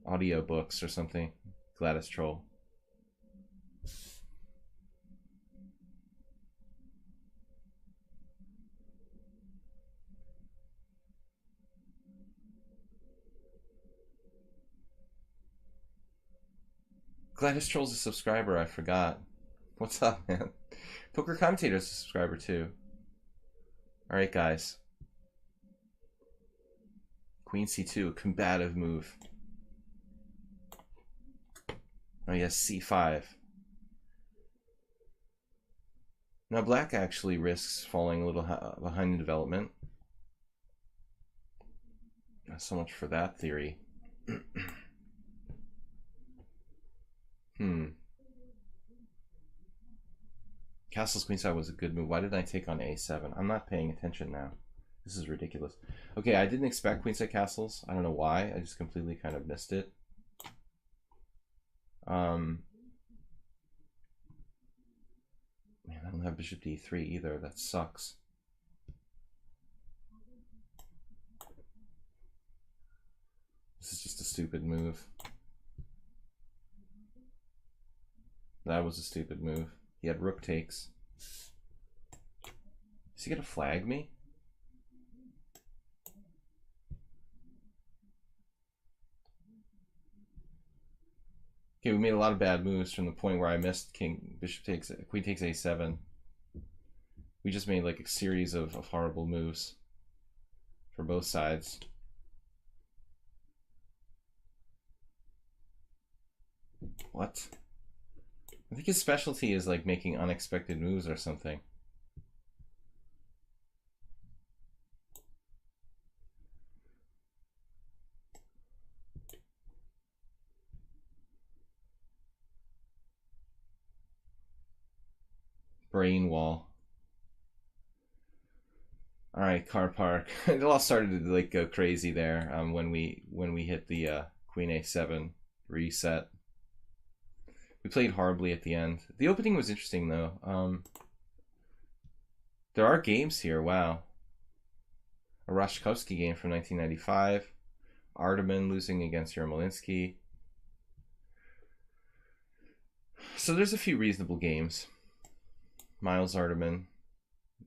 audio books or something. Gladys Troll. Gladys Troll's a subscriber, I forgot. What's up, man? Poker Commentator's a subscriber too. Alright, guys. Queen c2, a combative move. Oh yes, c5. Now black actually risks falling a little behind in development. Not so much for that theory. Castle's queenside was a good move. Why didn't I take on a7? I'm not paying attention now. This is ridiculous. Okay, I didn't expect queenside castles. I don't know why. I just completely kind of missed it. Man, I don't have bishop d3 either. That sucks. This is just a stupid move. That was a stupid move. He had rook takes. Is he gonna flag me? Okay, we made a lot of bad moves from the point where I missed king, bishop takes, queen takes a7. We just made like a series of horrible moves for both sides. What? I think his specialty is like making unexpected moves or something. Brain wall. All right, car park. It all started to like go crazy there when we hit the queen a7 reset. We played horribly at the end. The opening was interesting though. There are games here. Wow. A Rashkovsky game from 1995. Ardeman losing against Yermolinsky. So there's a few reasonable games. Miles Ardeman,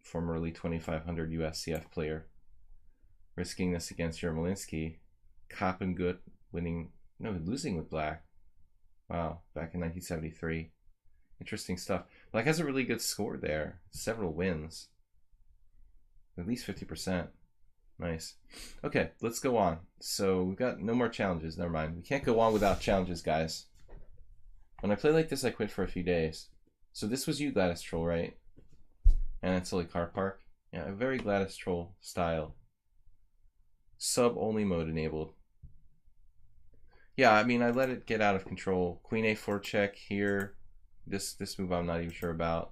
formerly 2500 USCF player, risking this against Yermolinsky. Koppengut losing with black. Wow, back in 1973. Interesting stuff. Black has a really good score there. Several wins. At least 50%. Nice. Okay, let's go on. So we've got no more challenges. Never mind. We can't go on without challenges, guys. When I play like this, I quit for a few days. So this was you, Gladys Troll, right? And it's like car park. Yeah, a very Gladys Troll style. Sub-only mode enabled. Yeah, I mean, I let it get out of control. Queen a4 check here. This move I'm not even sure about.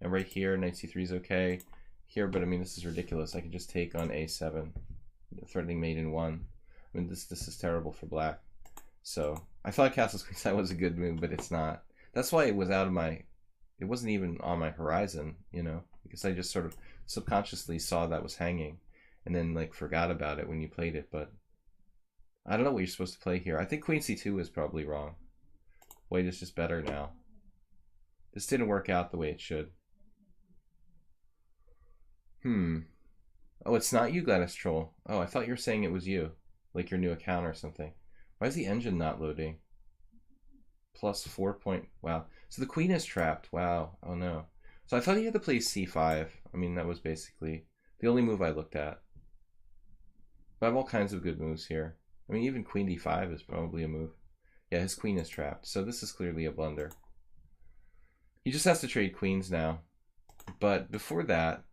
And right here, knight c3 is okay. Here, but I mean, this is ridiculous. I could just take on a7. Threatening mate in 1. I mean, this is terrible for black. So I thought castles queenside was a good move, but it's not. That's why it was out of my, it wasn't even on my horizon, you know, because I just sort of subconsciously saw that was hanging and then like forgot about it when you played it. But I don't know what you're supposed to play here. I think queen c2 is probably wrong. White is just better now. This didn't work out the way it should. Oh, it's not you, Gladys Troll. Oh, I thought you were saying it was you, like your new account or something. Why is the engine not loading? Plus 4 point. Wow. So the queen is trapped. Wow. Oh no. So I thought he had to play c5. I mean, that was basically the only move I looked at. But I have all kinds of good moves here. I mean, even queen d5 is probably a move. Yeah, his queen is trapped. So this is clearly a blunder. He just has to trade queens now. But before that,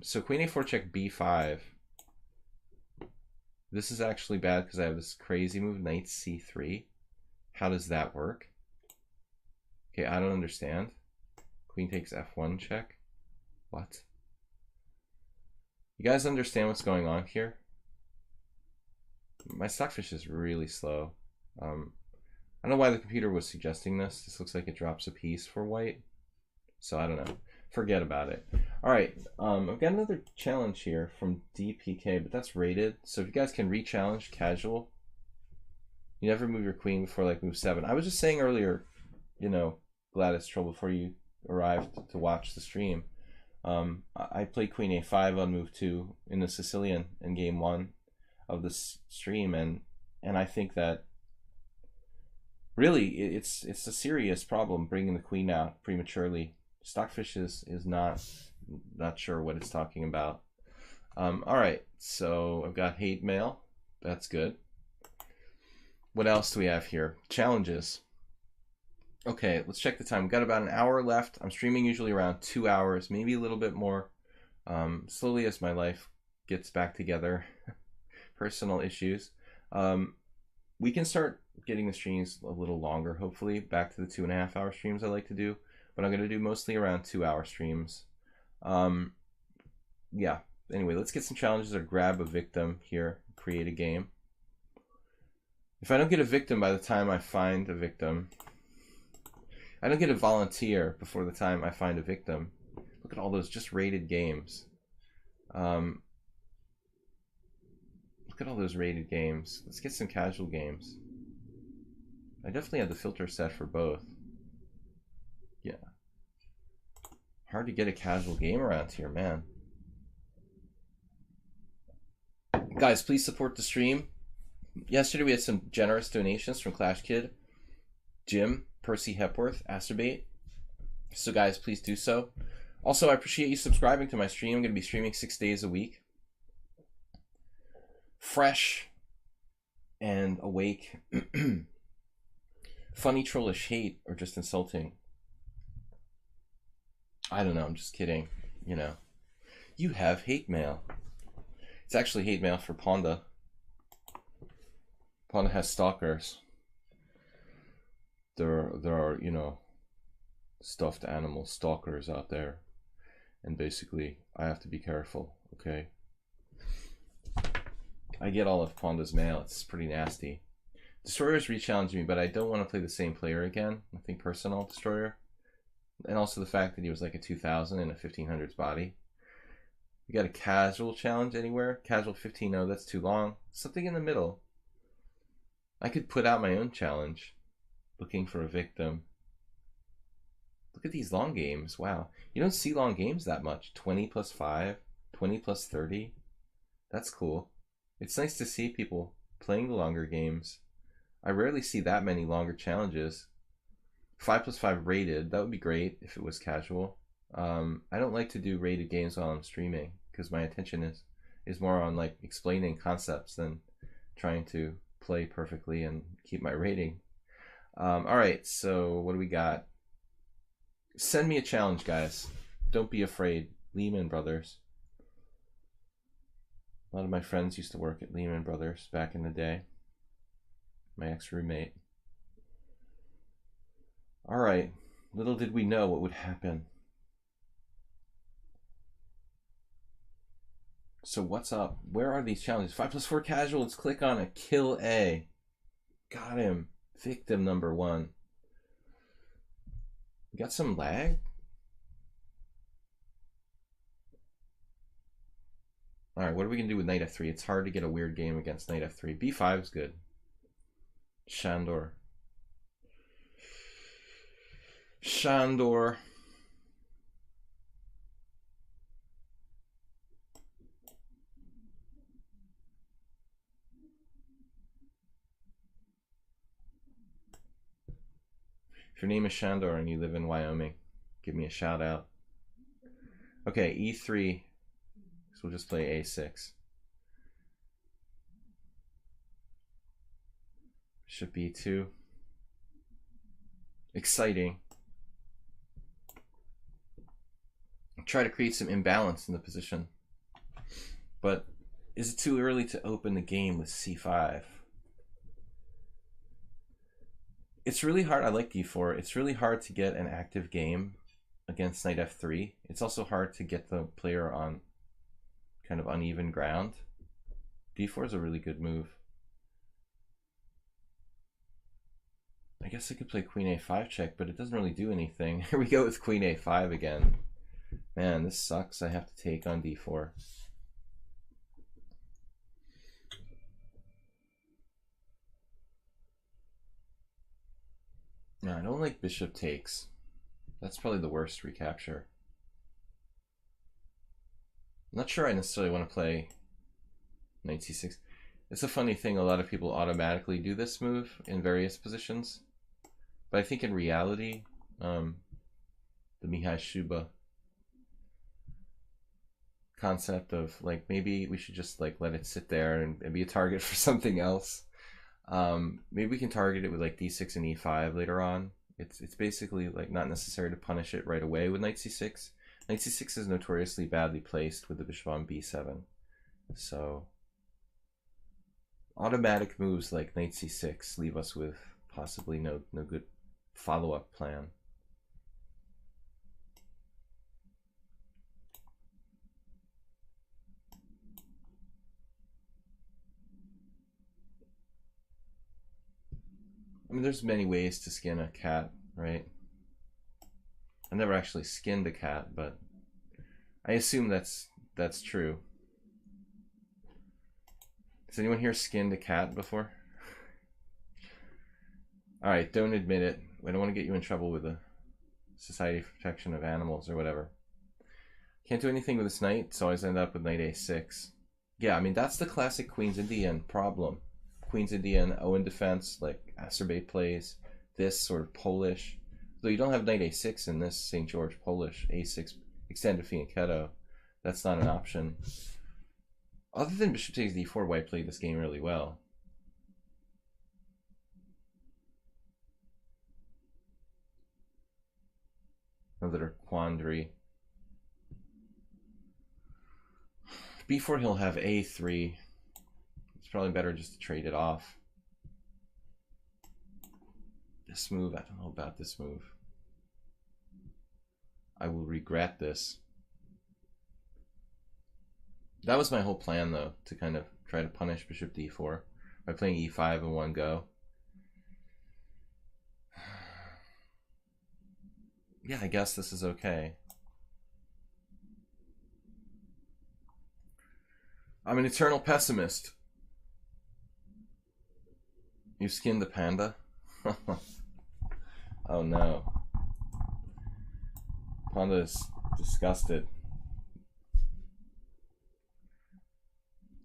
so queen a4 check b5. This is actually bad because I have this crazy move, knight c3. How does that work? Okay, I don't understand. Queen takes f1 check. What? You guys understand what's going on here? My stockfish is really slow. I don't know why the computer was suggesting this. This looks like it drops a piece for white. So I don't know. Forget about it. All right, I've got another challenge here from DPK, but that's rated. So if you guys can re-challenge casual, you never move your queen before like move 7. I was just saying earlier, you know, Gladys Troll, before you arrived to watch the stream, I played queen a5 on move 2 in the Sicilian in game 1 of the stream, and I think that really it's a serious problem bringing the queen out prematurely. Stockfish is not sure what it's talking about. All right, so I've got hate mail. That's good. What else do we have here? Challenges. Okay, let's check the time. We've got about an hour left. I'm streaming usually around 2 hours, maybe a little bit more. Slowly as my life gets back together, personal issues. We can start getting the streams a little longer, hopefully, back to the 2.5 hour streams I like to do. But I'm going to do mostly around 2 hour streams. Yeah, anyway, let's get some challenges or grab a victim here, create a game. If I don't get a victim by the time I find a victim, I don't get a volunteer before the time I find a victim. Look at all those just rated games. Look at all those rated games. Let's get some casual games. I definitely have the filter set for both. Yeah. Hard to get a casual game around here, man. Guys, please support the stream. Yesterday we had some generous donations from Clash Kid, Jim, Percy Hepworth, Asterbait. So guys, please do so. Also, I appreciate you subscribing to my stream. I'm going to be streaming 6 days a week. Fresh and awake. Funny, trollish hate, or just insulting. I don't know, I'm just kidding, you know. You have hate mail. It's actually hate mail for Ponda. Ponda has stalkers. There are, you know, stuffed animal stalkers out there. And basically, I have to be careful, okay? I get all of Ponda's mail, it's pretty nasty. Destroyer's re-challenged me, but I don't want to play the same player again. Nothing personal, Destroyer. And also the fact that he was like a 2000 in a 1500s body. You got a casual challenge anywhere? Casual 15-0, that's too long. Something in the middle. I could put out my own challenge. Looking for a victim. Look at these long games. Wow. You don't see long games that much. 20 plus 5, 20 plus 30. That's cool. It's nice to see people playing the longer games. I rarely see that many longer challenges. 5 plus 5 rated, that would be great if it was casual. I don't like to do rated games while I'm streaming because my attention is more on like explaining concepts than trying to play perfectly and keep my rating. Alright, so what do we got? Send me a challenge, guys. Don't be afraid. Lehman Brothers. A lot of my friends used to work at Lehman Brothers back in the day. My ex-roommate. Alright, little did we know what would happen. So what's up? Where are these challenges? 5+4 casual. Let's click on a kill A. Got him. Victim number 1. We got some lag? Alright, what are we going to do with knight f3? It's hard to get a weird game against knight f3. b5 is good. Shandor. Shandor. If your name is Shandor and you live in Wyoming, give me a shout out. Okay, e3. So we'll just play a6. Bishop b2. Exciting. Try to create some imbalance in the position. But is it too early to open the game with c5? It's really hard. I like d4. It's really hard to get an active game against knight f3. It's also hard to get the player on kind of uneven ground. d4 is a really good move. I guess I could play queen a5 check, but it doesn't really do anything. Here we go with queen a5 again. Man, this sucks. I have to take on d4. No, I don't like bishop takes. That's probably the worst recapture. I'm not sure I necessarily want to play knight c6. It's a funny thing, a lot of people automatically do this move in various positions. But I think in reality, the Mihai Shuba concept of like maybe we should just like let it sit there and be a target for something else. Maybe we can target it with like d6 and e5 later on. It's basically like not necessary to punish it right away with knight c6. Knight c6 is notoriously badly placed with the bishop on b7. So automatic moves like knight c6 leave us with possibly no good follow-up plan. I mean, there's many ways to skin a cat, right? I've never actually skinned a cat, but I assume that's true. Has anyone here skinned a cat before? All right, don't admit it. I don't want to get you in trouble with the Society for Protection of Animals or whatever. Can't do anything with this knight, so I always end up with knight a6. Yeah, I mean, that's the classic Queen's Indian problem. Queen's Indian, Owen defense, like Acerbate plays, this sort of Polish. Though you don't have knight a6 in this St. George Polish, a6 extended fianchetto. That's not an option. Other than bishop takes d4, white played this game really well. Another quandary. b4 he'll have a3. It's probably better just to trade it off. This move, I don't know about this move. I will regret this. That was my whole plan though, to kind of try to punish bishop d4 by playing e5 in one go. Yeah, I guess this is okay. I'm an eternal pessimist. You skinned the panda? Oh no. Panda is disgusted.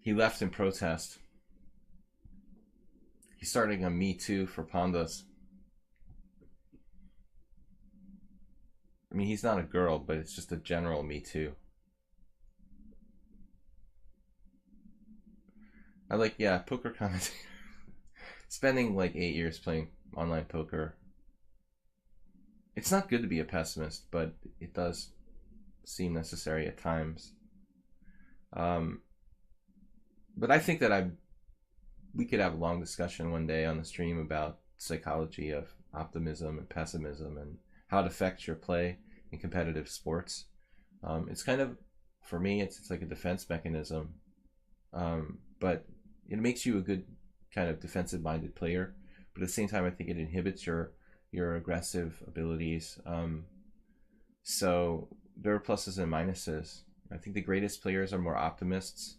He left in protest. He's starting a Me Too for pandas. I mean, he's not a girl, but it's just a general Me Too. I like, yeah, poker commentator. Spending like 8 years playing online poker. It's not good to be a pessimist, but it does seem necessary at times. But I think that we could have a long discussion one day on the stream about psychology of optimism and pessimism and how it affects your play in competitive sports. It's kind of For me, it's like a defense mechanism, but it makes you a good kind of defensive-minded player. But at the same time, I think it inhibits your aggressive abilities. So there are pluses and minuses. I think the greatest players are more optimists,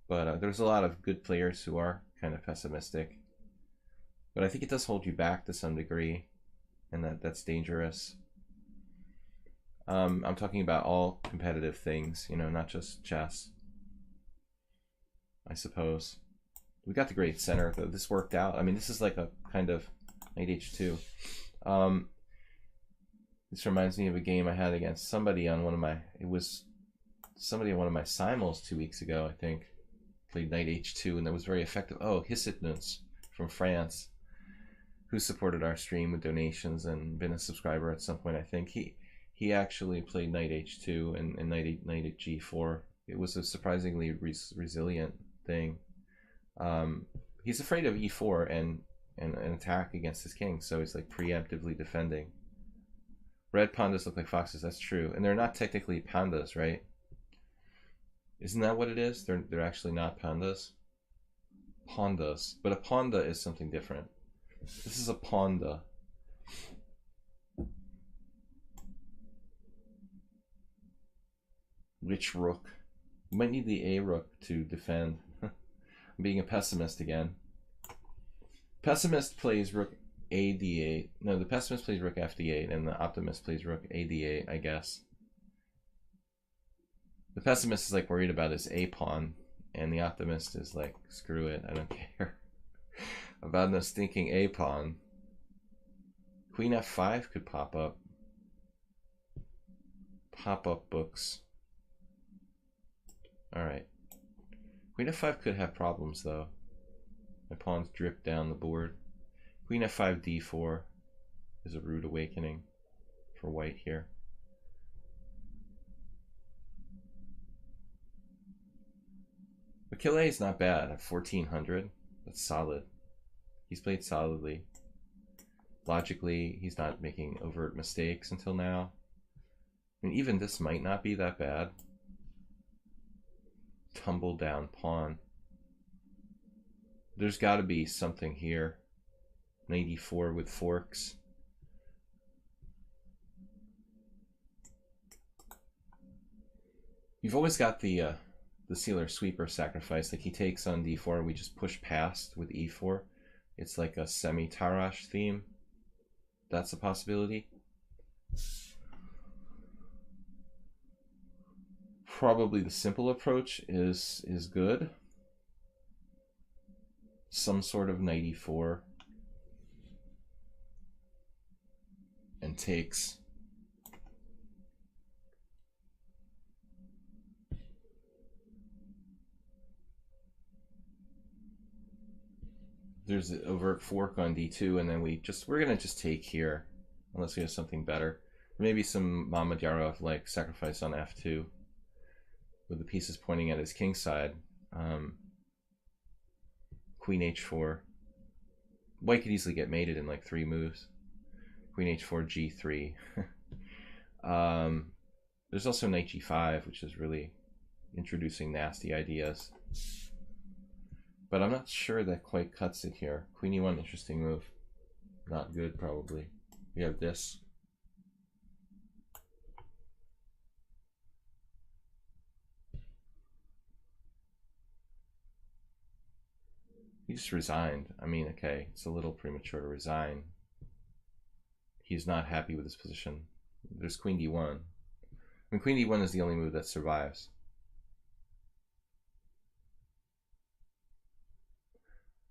but there's a lot of good players who are kind of pessimistic. But I think it does hold you back to some degree, and that's dangerous. I'm talking about all competitive things, you know, not just chess, I suppose. We got the great center, though. This worked out. I mean, this is like a kind of knight h2. This reminds me of a game I had against somebody on one of my, it was somebody on one of my simuls 2 weeks ago, I think. Played knight h2, and that was very effective. Oh, Hisitnus from France, who supported our stream with donations and been a subscriber at some point, I think. He actually played knight h2 and knight at g4. It was a surprisingly resilient thing. He's afraid of e4 and an attack against his king, so he's like preemptively defending. Red pandas look like foxes. That's true, and they're not technically pandas, right? Isn't that what it is? They're actually not pandas. Pandas, but a panda is something different. This is a panda. Which rook? You might need the a rook to defend. I'm being a pessimist again. Pessimist plays rook a d8. No, the pessimist plays rook f d8, and the optimist plays rook a d8, I guess. The pessimist is like worried about his a pawn, and the optimist is like, screw it, I don't care about no stinking a pawn. Queen f5 could pop up. Pop up books. Alright. Queen f5 could have problems though. My pawns drip down the board. Queen f5 d4 is a rude awakening for white here. Achille is not bad at 1400. That's solid. He's played solidly. Logically, he's not making overt mistakes until now. I mean, even this might not be that bad. Tumble down pawn. There's got to be something here. 94 with forks. You've always got the sealer sweeper sacrifice. Like he takes on d4 and we just push past with e4. It's like a semi-Tarrasch theme. That's a possibility. Probably the simple approach is good. Some sort of knight e4 and takes. There's an overt fork on d2, and then we're gonna just take here unless we have something better. Maybe some Mamedyarov like sacrifice on f2 with the pieces pointing at his king side. Queen h4. White could easily get mated in like 3 moves. Queen h4 g3. There's also knight g5, which is really introducing nasty ideas. But I'm not sure that quite cuts it here. Queen e1, interesting move. Not good, probably. We have this. He just resigned. I mean, okay, it's a little premature to resign. He's not happy with his position. There's queen d1. I mean, queen d1 is the only move that survives.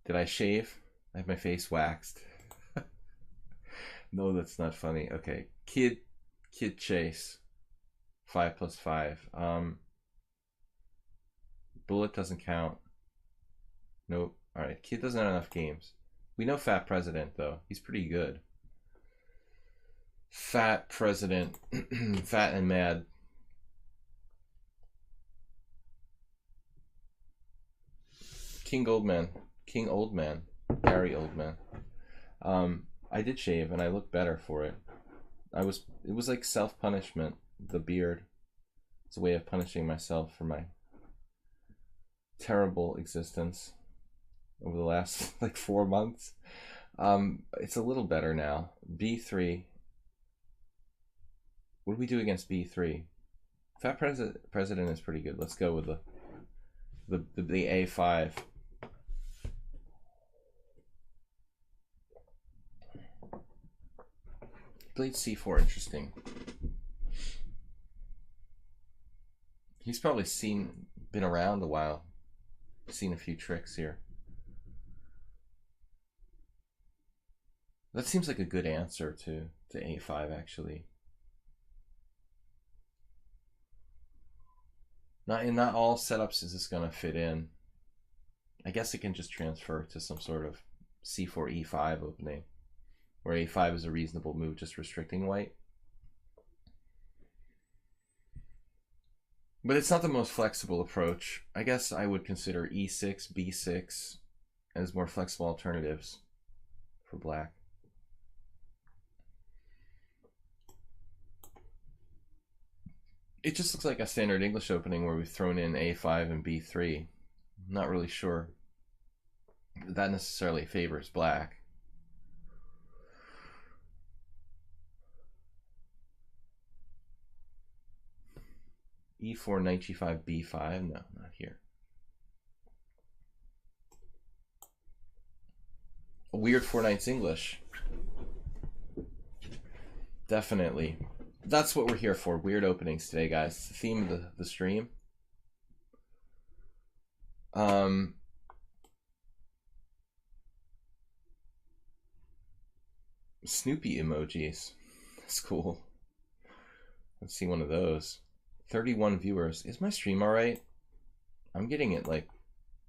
Did I shave? I have my face waxed. No, that's not funny. Okay, kid chase. 5 + 5. Bullet doesn't count. Nope. All right, kid doesn't have enough games. We know Fat President though. He's pretty good. Fat President, fat and mad. King Oldman, Gary Oldman. I did shave and I looked better for it. It was like self-punishment, the beard. It's a way of punishing myself for my terrible existence over the last like 4 months. It's a little better now. B3. What do we do against B3? Fat President is pretty good. Let's go with the A5. Played C4, interesting. He's probably been around a while. Seen a few tricks here. That seems like a good answer to A5, actually. Not all setups is this gonna fit in. I guess it can just transfer to some sort of C4 E5 opening, where A5 is a reasonable move, just restricting white. But it's not the most flexible approach. I guess I would consider E6, B6 as more flexible alternatives for black. It just looks like a standard English opening where we've thrown in A5 and B3. I'm not really sure that necessarily favors black. E4, knight G5, B5. No, not here. A weird 4 knights English. Definitely. That's what we're here for. Weird openings today, guys. It's the theme of the stream. Snoopy emojis. That's cool. Let's see one of those. 31 viewers. Is my stream alright? I'm getting it like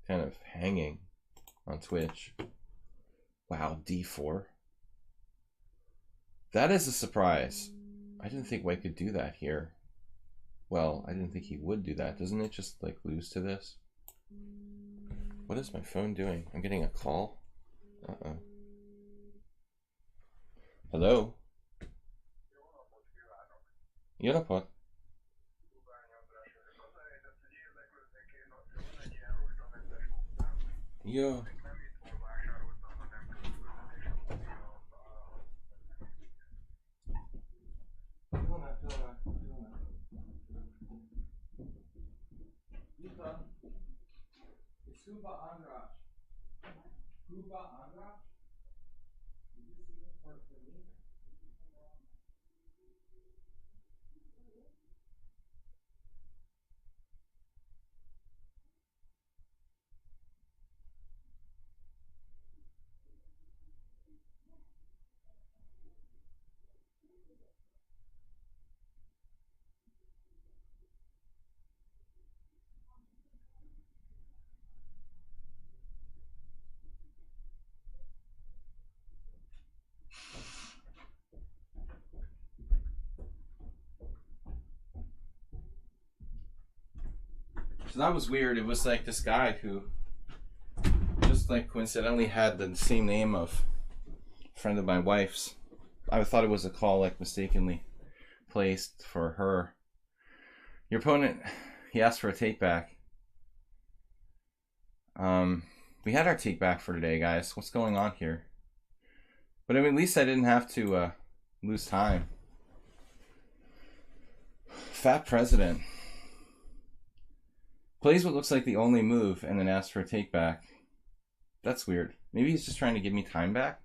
kind of hanging on Twitch. Wow, D4. That is a surprise. I didn't think white could do that here. Well, I didn't think he would do that. Doesn't it just like lose to this? What is my phone doing? I'm getting a call. Uh-oh. Hello? Jonapod. Yo. So that was weird. It was like this guy who just like coincidentally had the same name of a friend of my wife's. I thought it was a call like mistakenly placed for her. Your opponent, he asked for a take back. We had our take back for today, guys. What's going on here? But I mean, at least I didn't have to lose time. Fat President plays what looks like the only move and then asks for a take back. That's weird. Maybe he's just trying to give me time back.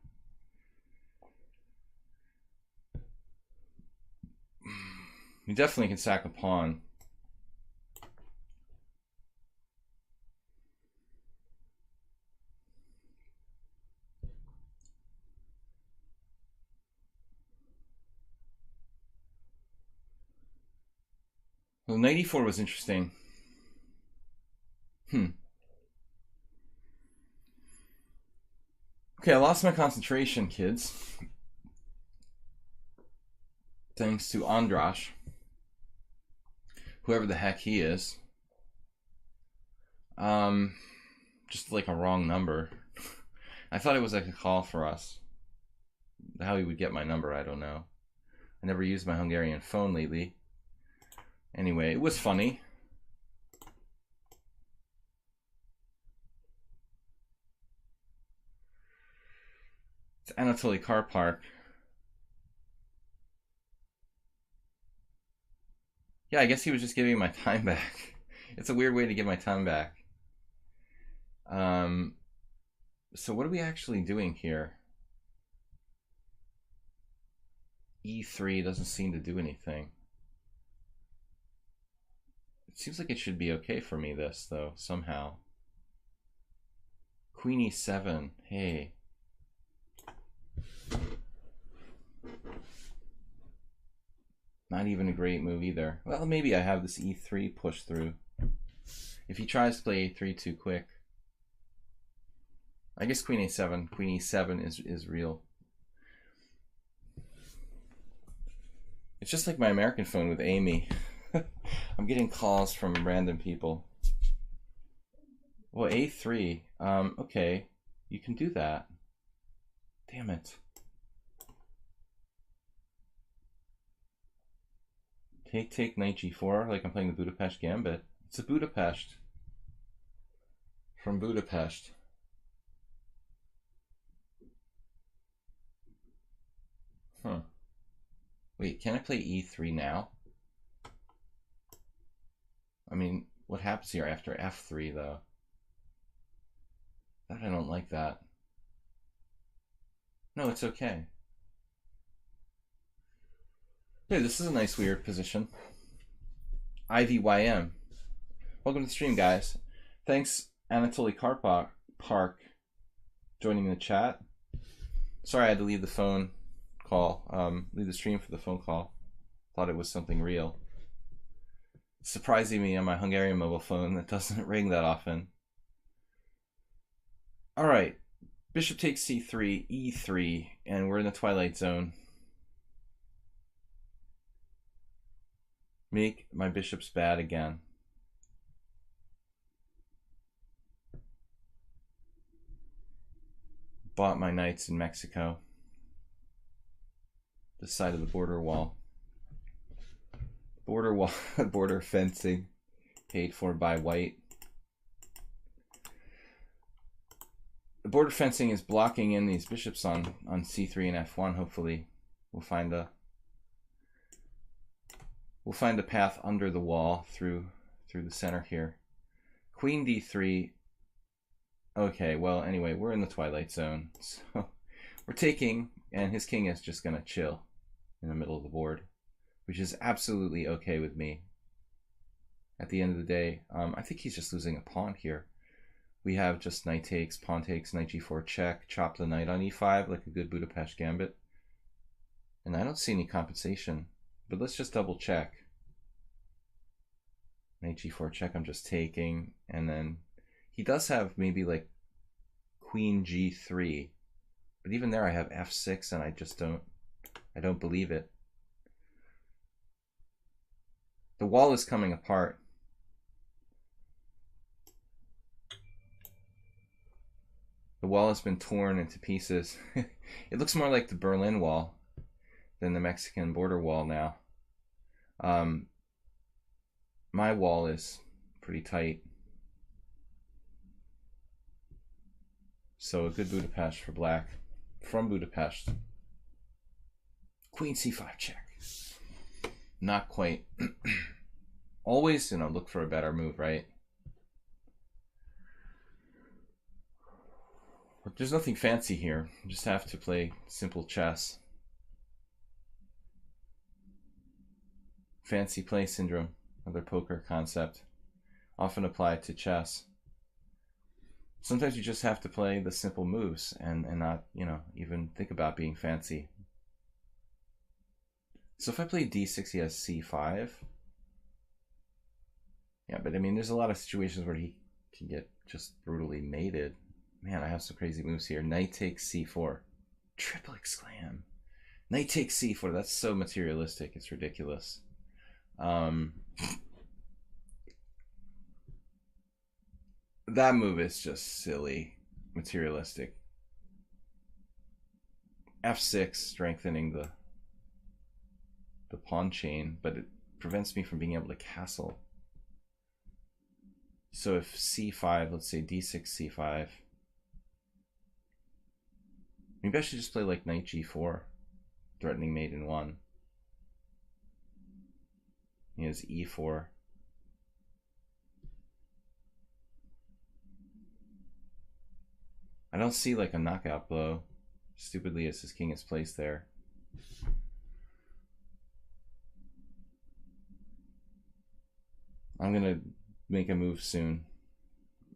You definitely can sack a pawn. Well, knight e4 was interesting. Okay, I lost my concentration, kids. Thanks to Andrash. Whoever the heck he is. Just like a wrong number. I thought it was like a call for us. How he would get my number, I don't know. I never used my Hungarian phone lately. Anyway, it was funny. It's Anatoly Karpark. Yeah, I guess he was just giving my time back. It's a weird way to give my time back. So what are we actually doing here? E3 doesn't seem to do anything. It seems like it should be okay for me, this, though, somehow. Queen E7, hey. Not even a great move either. Well, maybe I have this E3 push through. If he tries to play A3 too quick. I guess Queen A7, Queen E7 is real. It's just like my American phone with Amy. I'm getting calls from random people. Well, A3, okay, you can do that. Damn it. Take knight G4, like I'm playing the Budapest Gambit. It's a Budapest. From Budapest. Huh. Wait, can I play E3 now? I mean, what happens here after F3, though? That I don't like that. No, it's okay. Hey, this is a nice weird position. IVYM. Welcome to the stream, guys. Thanks, Anatoly Karpark, joining in the chat. Sorry I had to leave the phone call, leave the stream for the phone call. Thought it was something real. It's surprising me on my Hungarian mobile phone that doesn't ring that often. All right, bishop takes C3, E3, and we're in the twilight zone. Make my bishops bad again. Bought my knights in Mexico. This side of the border wall. Border wall, border fencing, paid for by white. The border fencing is blocking in these bishops on C3 and F1. Hopefully, we'll find a path under the wall through the center here. Queen D3. Okay, well, anyway, we're in the twilight zone, so we're taking, and his king is just gonna chill in the middle of the board, which is absolutely okay with me. At the end of the day, I think he's just losing a pawn here. We have just knight takes, pawn takes, knight G4 check, chop the knight on E5 like a good Budapest Gambit. And I don't see any compensation, but let's just double check. Knight G4 check, I'm just taking, and then he does have maybe like Queen G3, but even there I have F6 and I just don't believe it. The wall is coming apart. The wall has been torn into pieces. It looks more like the Berlin Wall than the Mexican border wall now. My wall is pretty tight. So a good Budapest for black from Budapest. Queen C5 check. Not quite. Always, look for a better move, right? But there's nothing fancy here. You just have to play simple chess. Fancy play syndrome, another poker concept, often applied to chess. Sometimes you just have to play the simple moves and not, even think about being fancy. So if I play D6, he has C5. Yeah, but I mean, there's a lot of situations where he can get just brutally mated. Man, I have some crazy moves here. Knight takes C4. Triple exclam. Knight takes C4. That's so materialistic. It's ridiculous. That move is just silly, materialistic. F6 strengthening the pawn chain, but prevents me from being able to castle. So if c5, let's say d6, c5. Maybe I should just play like knight g4, threatening mate in 1. He has e4. I don't see like a knockout blow, stupidly as his king is placed there. I'm gonna make a move soon.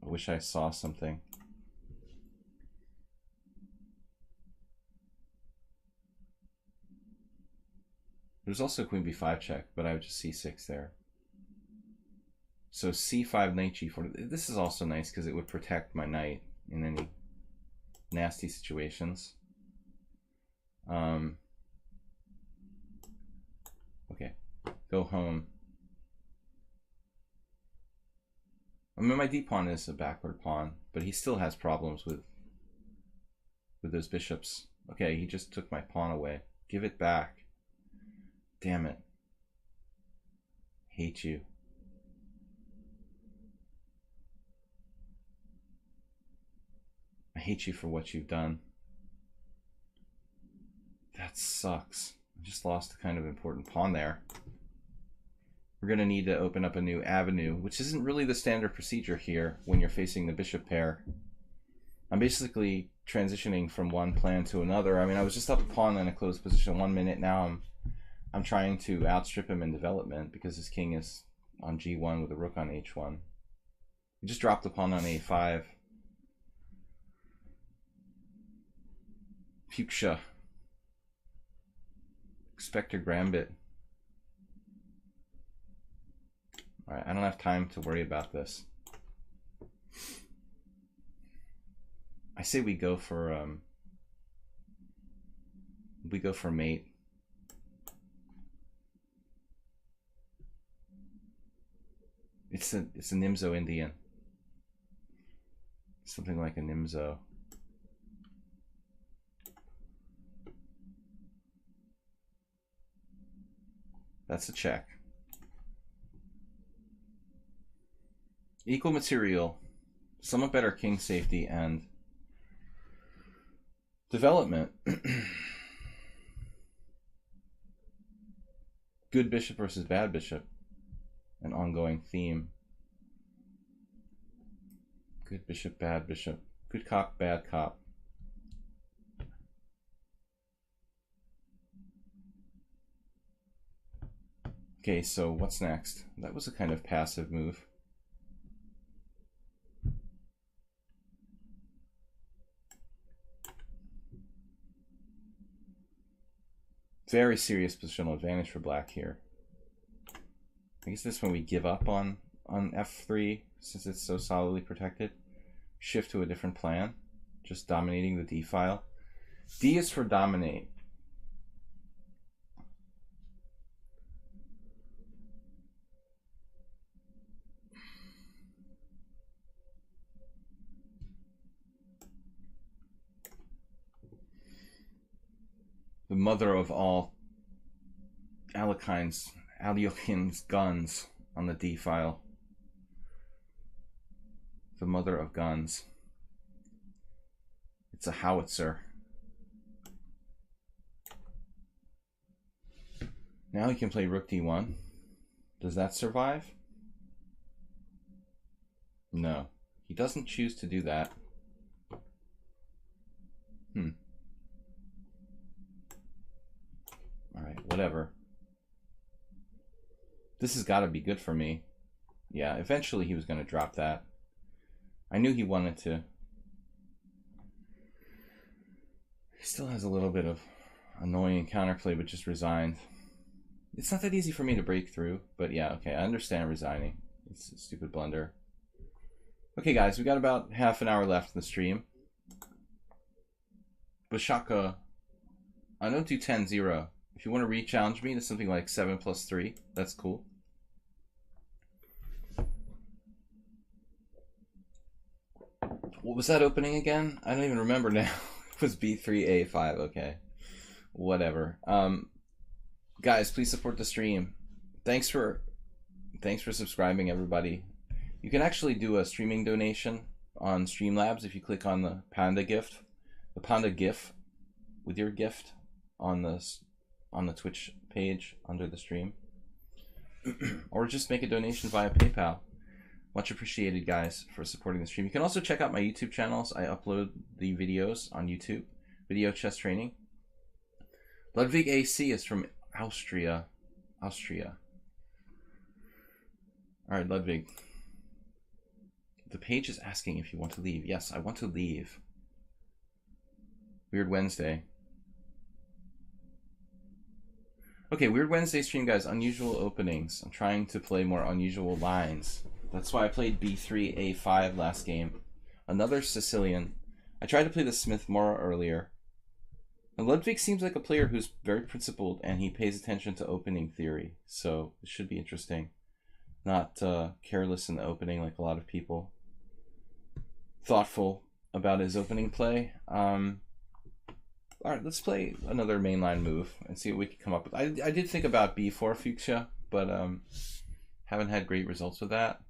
I wish I saw something. There's also queen b5 check, but I would just c6 there. So c5, knight g4. This is also nice because it would protect my knight in any nasty situations. Okay, go home. I mean, my d-pawn is a backward pawn, but he still has problems with those bishops. Okay, he just took my pawn away. Give it back. Damn it. Hate you. I hate you for what you've done. That sucks. I just lost a kind of important pawn there. We're going to need to open up a new avenue, which isn't really the standard procedure here when you're facing the bishop pair. I'm basically transitioning from one plan to another. I mean, I was just up a pawn in a closed position 1 minute. Now I'm trying to outstrip him in development because his king is on g1 with a rook on h1. He just dropped the pawn on a5. Fuchsia. Spectre Gambit. Alright, I don't have time to worry about this. I say we go for mate. It's a Nimzo Indian. Something like a Nimzo. That's a check. Equal material, somewhat better king safety and development. Good bishop versus bad bishop. An ongoing theme. Good bishop, bad bishop. Good cop, bad cop. Okay, so what's next? That was a kind of passive move. Very serious positional advantage for black here. I guess this one we give up on f3 since it's so solidly protected. Shift to a different plan, just dominating the d file. D is for dominate. The mother of all Aleokin's guns on the D file. The mother of guns. It's a howitzer. Now he can play rook d1. Does that survive? No. He doesn't choose to do that. Alright, whatever. This has got to be good for me. Yeah, eventually he was going to drop that. I knew he wanted to. He still has a little bit of annoying counterplay, but just resigned. It's not that easy for me to break through, but yeah, okay, I understand resigning. It's a stupid blunder. Okay, guys, we got about half an hour left in the stream. Bashaka, I don't do 10-0. If you want to re-challenge me to something like 7+3, that's cool. What was that opening again? I don't even remember now. It was B3, A5, okay. Whatever. Guys, please support the stream. thanks for subscribing, everybody. You can actually do a streaming donation on Streamlabs if you click on the panda GIF with your gift on the Twitch page under the stream, or just make a donation via PayPal. Much appreciated, guys, for supporting the stream. You can also check out my YouTube channels. I upload the videos on YouTube. Video chess training. Ludwig AC is from Austria. All right, Ludwig. The page is asking if you want to leave. Yes, I want to leave. Weird Wednesday. Okay, Weird Wednesday stream, guys. Unusual openings. I'm trying to play more unusual lines. That's why I played B3, A5 last game. Another Sicilian. I tried to play the Smith more earlier. And Ludwig seems like a player who's very principled and he pays attention to opening theory. So it should be interesting. Not careless in the opening like a lot of people. Thoughtful about his opening play. Alright, let's play another mainline move and see what we can come up with. I did think about B4 fuchsia, but haven't had great results with that.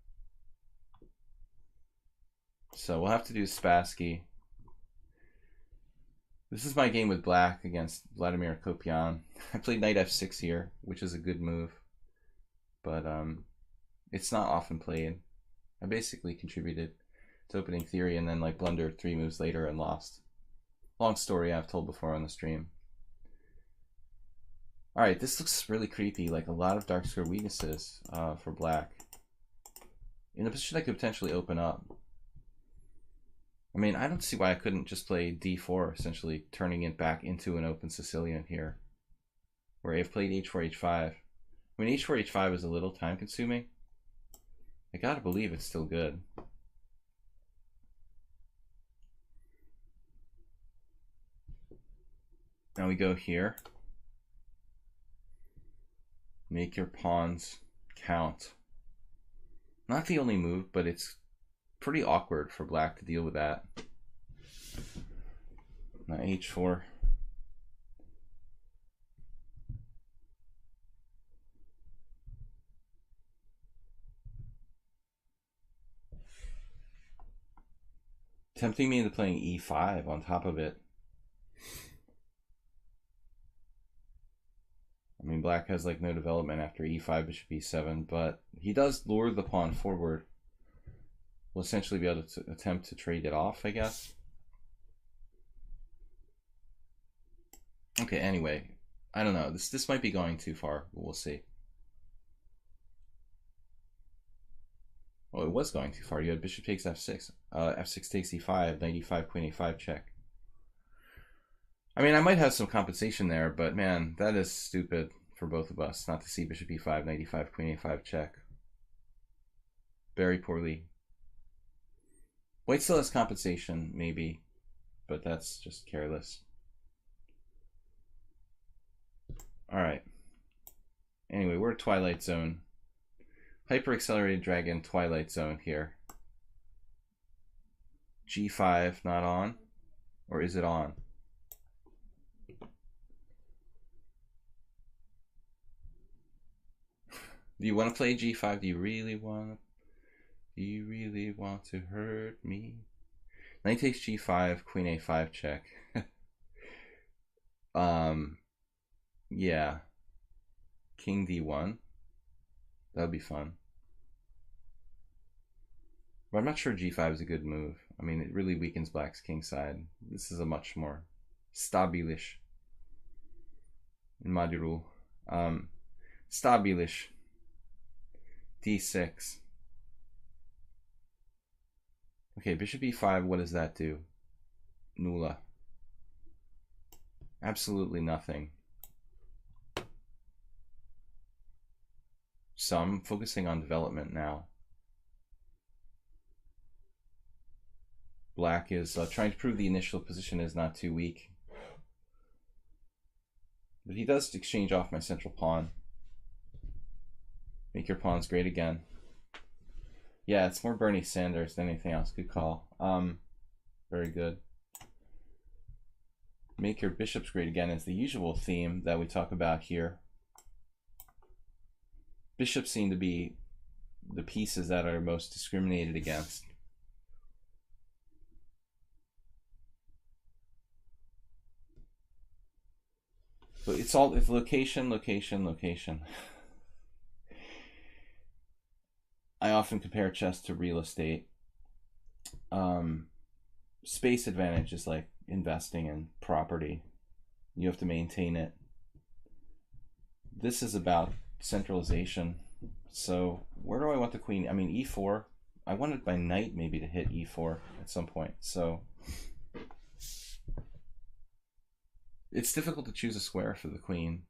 So we'll have to do Spassky. This is my game with black against Vladimir Kopian. I played knight f6 here, which is a good move. But it's not often played. I basically contributed to opening theory and then like blundered 3 moves later and lost. Long story I've told before on the stream. Alright, this looks really creepy, like a lot of dark square weaknesses for black. In a position I could potentially open up. I mean, I don't see why I couldn't just play d4, essentially turning it back into an open Sicilian here. Where I've played h4, h5. I mean, h4, h5 is a little time consuming. I gotta believe it's still good. Now we go here. Make your pawns count. Not the only move, but it's pretty awkward for black to deal with that. Now h4. Tempting me into playing e5 on top of it. I mean, black has like no development after e5, bishop e7, but he does lure the pawn forward. We'll essentially be able to attempt to trade it off, I guess. Okay, anyway, I don't know. This might be going too far, but we'll see. Oh, it was going too far. You had bishop takes f6, f6 takes e5, knight e5, queen a5 check. I mean, I might have some compensation there, but man, that is stupid for both of us not to see bishop e5, knight e5, queen a5 check. Very poorly. White still has compensation, maybe, but that's just careless. Alright. Anyway, we're Twilight Zone. Hyper accelerated dragon Twilight Zone here. G5 not on? Or is it on? Do you want to play G5? Do you really want to hurt me? Knight takes G5, Queen A5 check. Yeah. King D1. That would be fun. But I'm not sure G5 is a good move. I mean, it really weakens black's king side. This is a much more stabilish in Madiru. Stabilish. D6. Okay, bishop e5, what does that do? Nulla. Absolutely nothing. So I'm focusing on development now. Black is trying to prove the initial position is not too weak. But he does exchange off my central pawn. Make your pawns great again. Yeah, it's more Bernie Sanders than anything else. Good call. Very good. Make your bishops great again is the usual theme that we talk about here. Bishops seem to be the pieces that are most discriminated against. But it's location, location, location. I often compare chess to real estate. Space advantage is like investing in property. You have to maintain it. This is about centralization. So where do I want the queen? I mean, e4. I wanted my knight maybe to hit e4 at some point. So it's difficult to choose a square for the queen.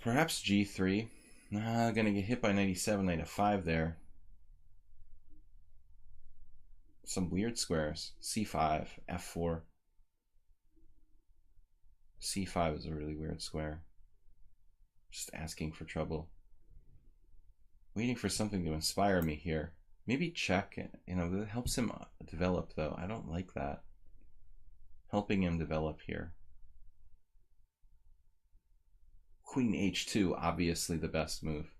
Perhaps g3. Gonna get hit by knight e7, knight f5 there. Some weird squares. c5, f4. c5 is a really weird square. Just asking for trouble. Waiting for something to inspire me here. Maybe check. You know, that helps him develop, though. I don't like that. Helping him develop here. Queen h2, obviously the best move.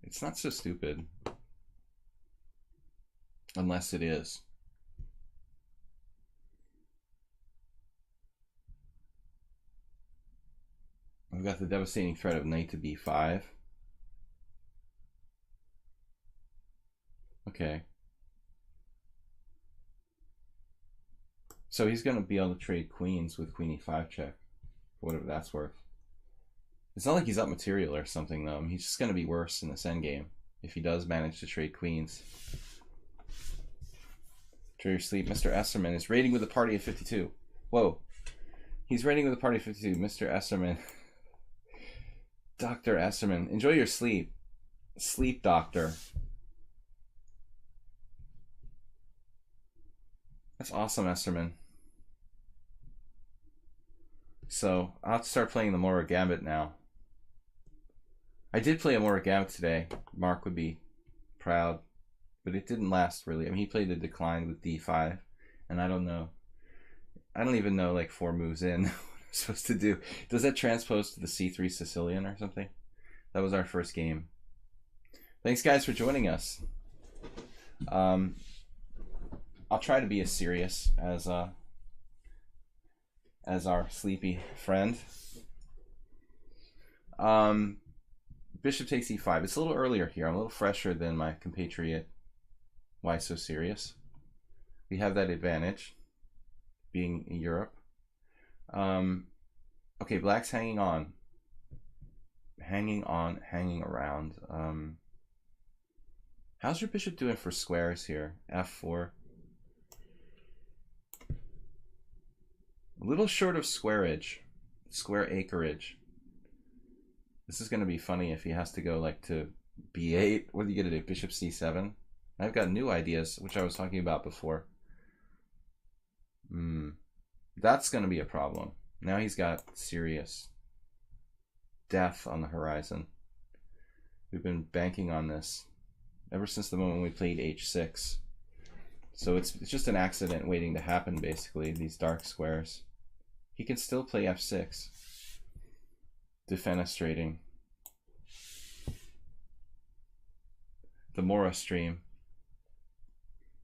It's not so stupid. Unless it is. I've got the devastating threat of knight to b5. Okay. So he's going to be able to trade queens with queen e5 check, whatever that's worth. It's not like he's up material or something, though. I mean, he's just going to be worse in this endgame if he does manage to trade queens. Trade your sleep. Mr. Esserman is raiding with a party of 52. Whoa. He's raiding with a party of 52. Mr. Esserman. Dr. Esserman. Enjoy your sleep. Sleep, doctor. That's awesome, Esserman. So, I'll have to start playing the Mora Gambit now. I did play a Mora Gambit today. Mark would be proud. But it didn't last, really. I mean, he played a decline with d5. And I don't know. I don't even know, like, 4 moves in what I'm supposed to do. Does that transpose to the c3 Sicilian or something? That was our first game. Thanks, guys, for joining us. I'll try to be as serious as our sleepy friend. Bishop takes e5. It's a little earlier here. I'm a little fresher than my compatriot. Why so serious? We have that advantage, being in Europe. Okay, black's hanging on. Hanging around. How's your bishop doing for squares here? f4. A little short of square acreage. This is going to be funny if he has to go like to b8. What are you going to do? Bishop c7? I've got new ideas, which I was talking about before. That's going to be a problem. Now he's got serious death on the horizon. We've been banking on this ever since the moment we played h6. So it's just an accident waiting to happen, basically, these dark squares. He can still play f6. Defenestrating. The Mora stream.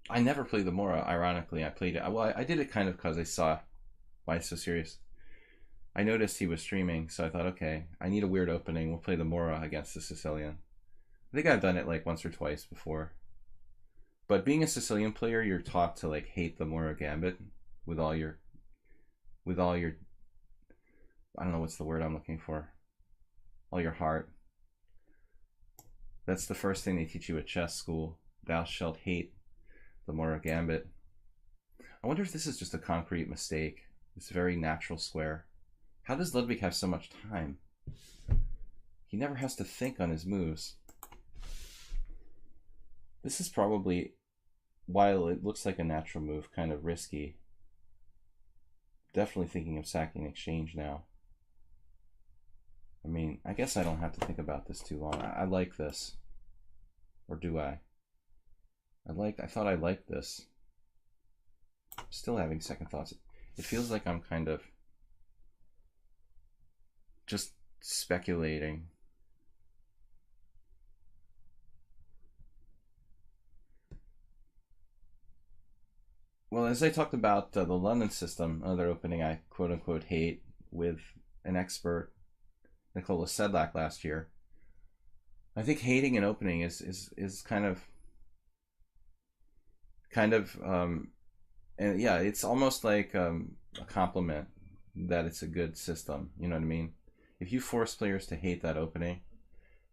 I never played the Mora, ironically. I played it. Well, I did it kind of because I saw Why It's So Serious. I noticed he was streaming, so I thought, okay, I need a weird opening. We'll play the Mora against the Sicilian. I think I've done it like once or twice before. But being a Sicilian player, you're taught to like hate the Mora Gambit with all your I don't know what's the word I'm looking for. All your heart. That's the first thing they teach you at chess school. Thou shalt hate the Mora Gambit. I wonder if this is just a concrete mistake. This very natural square. How does Ludwig have so much time? He never has to think on his moves. This is probably, while it looks like a natural move, kind of risky. Definitely thinking of sacking exchange now. I mean, I guess I don't have to think about this too long. I like this. Or do I? I thought I liked this. Still having second thoughts. It feels like I'm kind of just speculating. Well, as I talked about the London system, another opening I quote-unquote hate, with an expert, Nicola Sedlak, last year, I think hating an opening is kind of and yeah, it's almost like a compliment that it's a good system. You know what I mean? If you force players to hate that opening,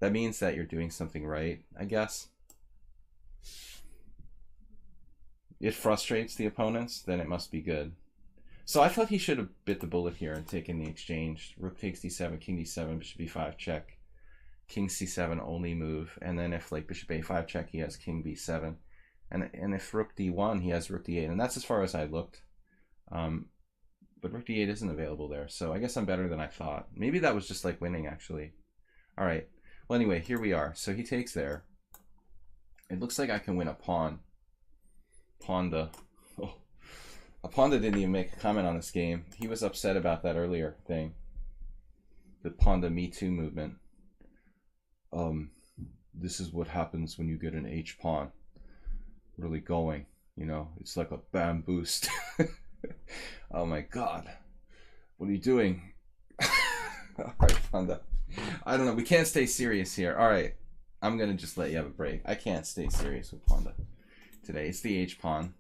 that means that you're doing something right, I guess. It frustrates the opponents, then it must be good. So I thought he should have bit the bullet here and taken the exchange. Rook takes d7, king d7, bishop b5 check, king c7 only move, and then if like bishop a5 check, he has king b7, and if rook d1, he has rook d8, and that's as far as I looked. But rook d8 isn't available there, so I guess I'm better than I thought. Maybe that was just like winning, actually. All right. Well, anyway, here we are. So he takes there. It looks like I can win a pawn. Ponda. Oh. Ponda didn't even make a comment on this game. He was upset about that earlier thing. The Ponda Me Too movement. This is what happens when you get an H pawn really going. You know, it's like a bam boost. Oh my god. What are you doing? Alright, Ponda. I don't know. We can't stay serious here. Alright. I'm going to just let you have a break. I can't stay serious with Ponda today. It's the H pawn.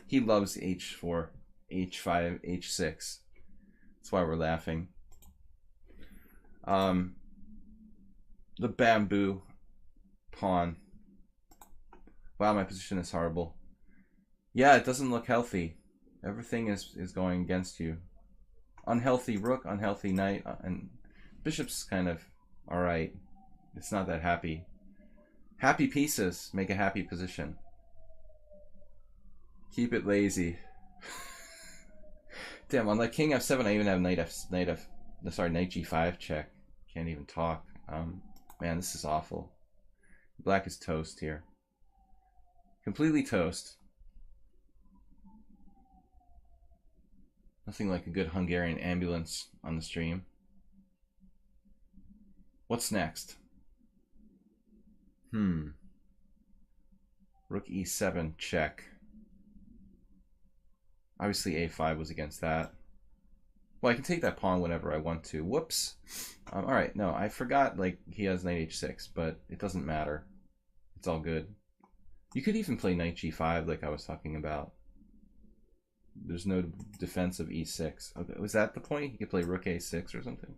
He loves H4, H5, H6. That's why we're laughing. The bamboo pawn. Wow, my position is horrible. Yeah, it doesn't look healthy. Everything is going against you. Unhealthy rook, unhealthy knight, and bishop's kind of alright. It's not that happy. Happy pieces make a happy position. Keep it lazy. Damn, on like king f7, I even have knight g5 check. Can't even talk. Man, this is awful. Black is toast here. Completely toast. Nothing like a good Hungarian ambulance on the stream. What's next? Rook e7 check. Obviously a5 was against that. Well, I can take that pawn whenever I want to. Whoops. Alright, no, I forgot, like, he has knight h6, but it doesn't matter. It's all good. You could even play knight g5 like I was talking about. There's no defense of e6. Okay, was that the point? You could play rook a6 or something?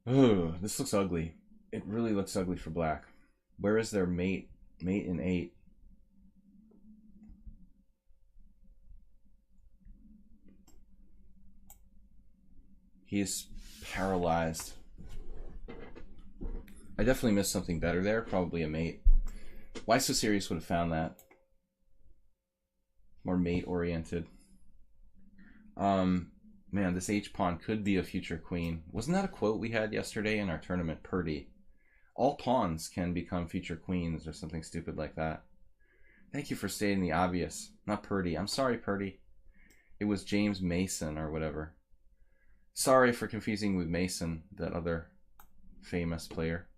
Oh, this looks ugly. It really looks ugly for black. Where is their mate? Mate in 8. He's paralyzed. I definitely missed something better there. Probably a mate. Why So Serious would have found that. More mate-oriented. Man, this H-pawn could be a future queen. Wasn't that a quote we had yesterday in our tournament? Purdy. All pawns can become future queens or something stupid like that. Thank you for stating the obvious. Not Purdy. I'm sorry, Purdy. It was James Mason or whatever. Sorry for confusing with Mason, that other famous player.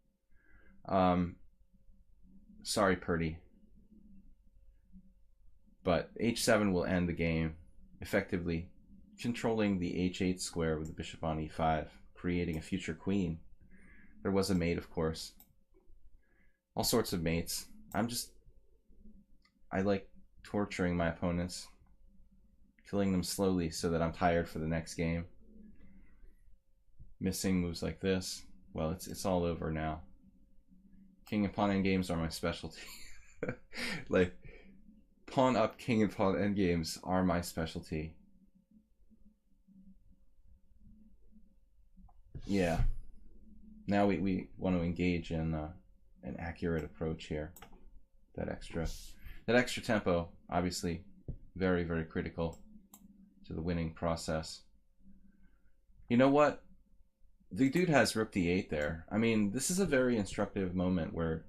Sorry, Purdy. But h7 will end the game, effectively controlling the h8 square with the bishop on e5, creating a future queen. There was a mate, of course. All sorts of mates. I like torturing my opponents, killing them slowly so that I'm tired for the next game. Missing moves like this. Well, it's all over now. King and pawn endgames are my specialty. Like, pawn up, king and pawn endgames are my specialty. Yeah. Now we want to engage in an accurate approach here. That extra tempo, obviously, very, very critical to the winning process. You know what? The dude has rook d8 there. I mean, this is a very instructive moment where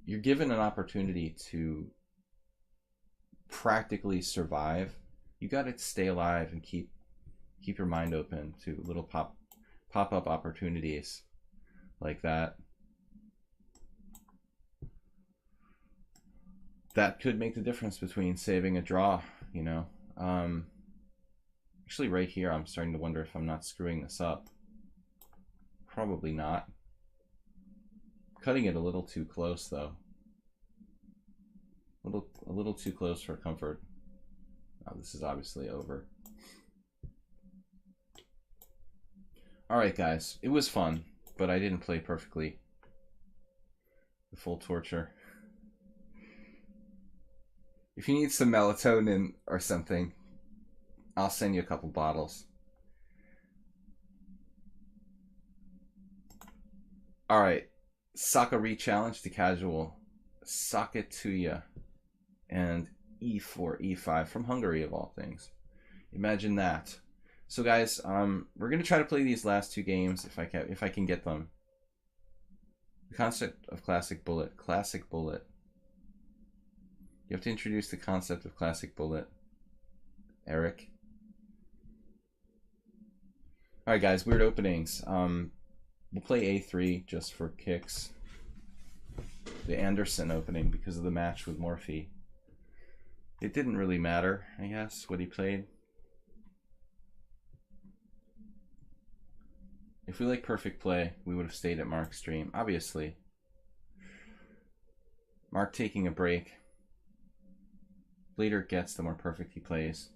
you're given an opportunity to practically survive. You got to stay alive and keep your mind open to little pop-up opportunities like that. That could make the difference between saving a draw, you know. Actually, right here, I'm starting to wonder if I'm not screwing this up. Probably not. Cutting it a little too close, though. A little too close for comfort. Oh, this is obviously over. All right, guys. It was fun, but I didn't play perfectly. The full torture. If you need some melatonin or something, I'll send you a couple bottles. All right. Saka re-challenge to casual. Sakatuya. And e4, e5 from Hungary, of all things. Imagine that. So guys, we're gonna try to play these last two games if I can get them. The concept of classic bullet. Classic bullet. You have to introduce the concept of classic bullet, Eric. All right, guys. Weird openings. We'll play a3 just for kicks. The Anderson opening because of the match with Morphe. It didn't really matter, I guess, what he played. If we like perfect play, we would have stayed at Mark's stream, obviously. Mark taking a break. Later it gets, the more perfect he plays.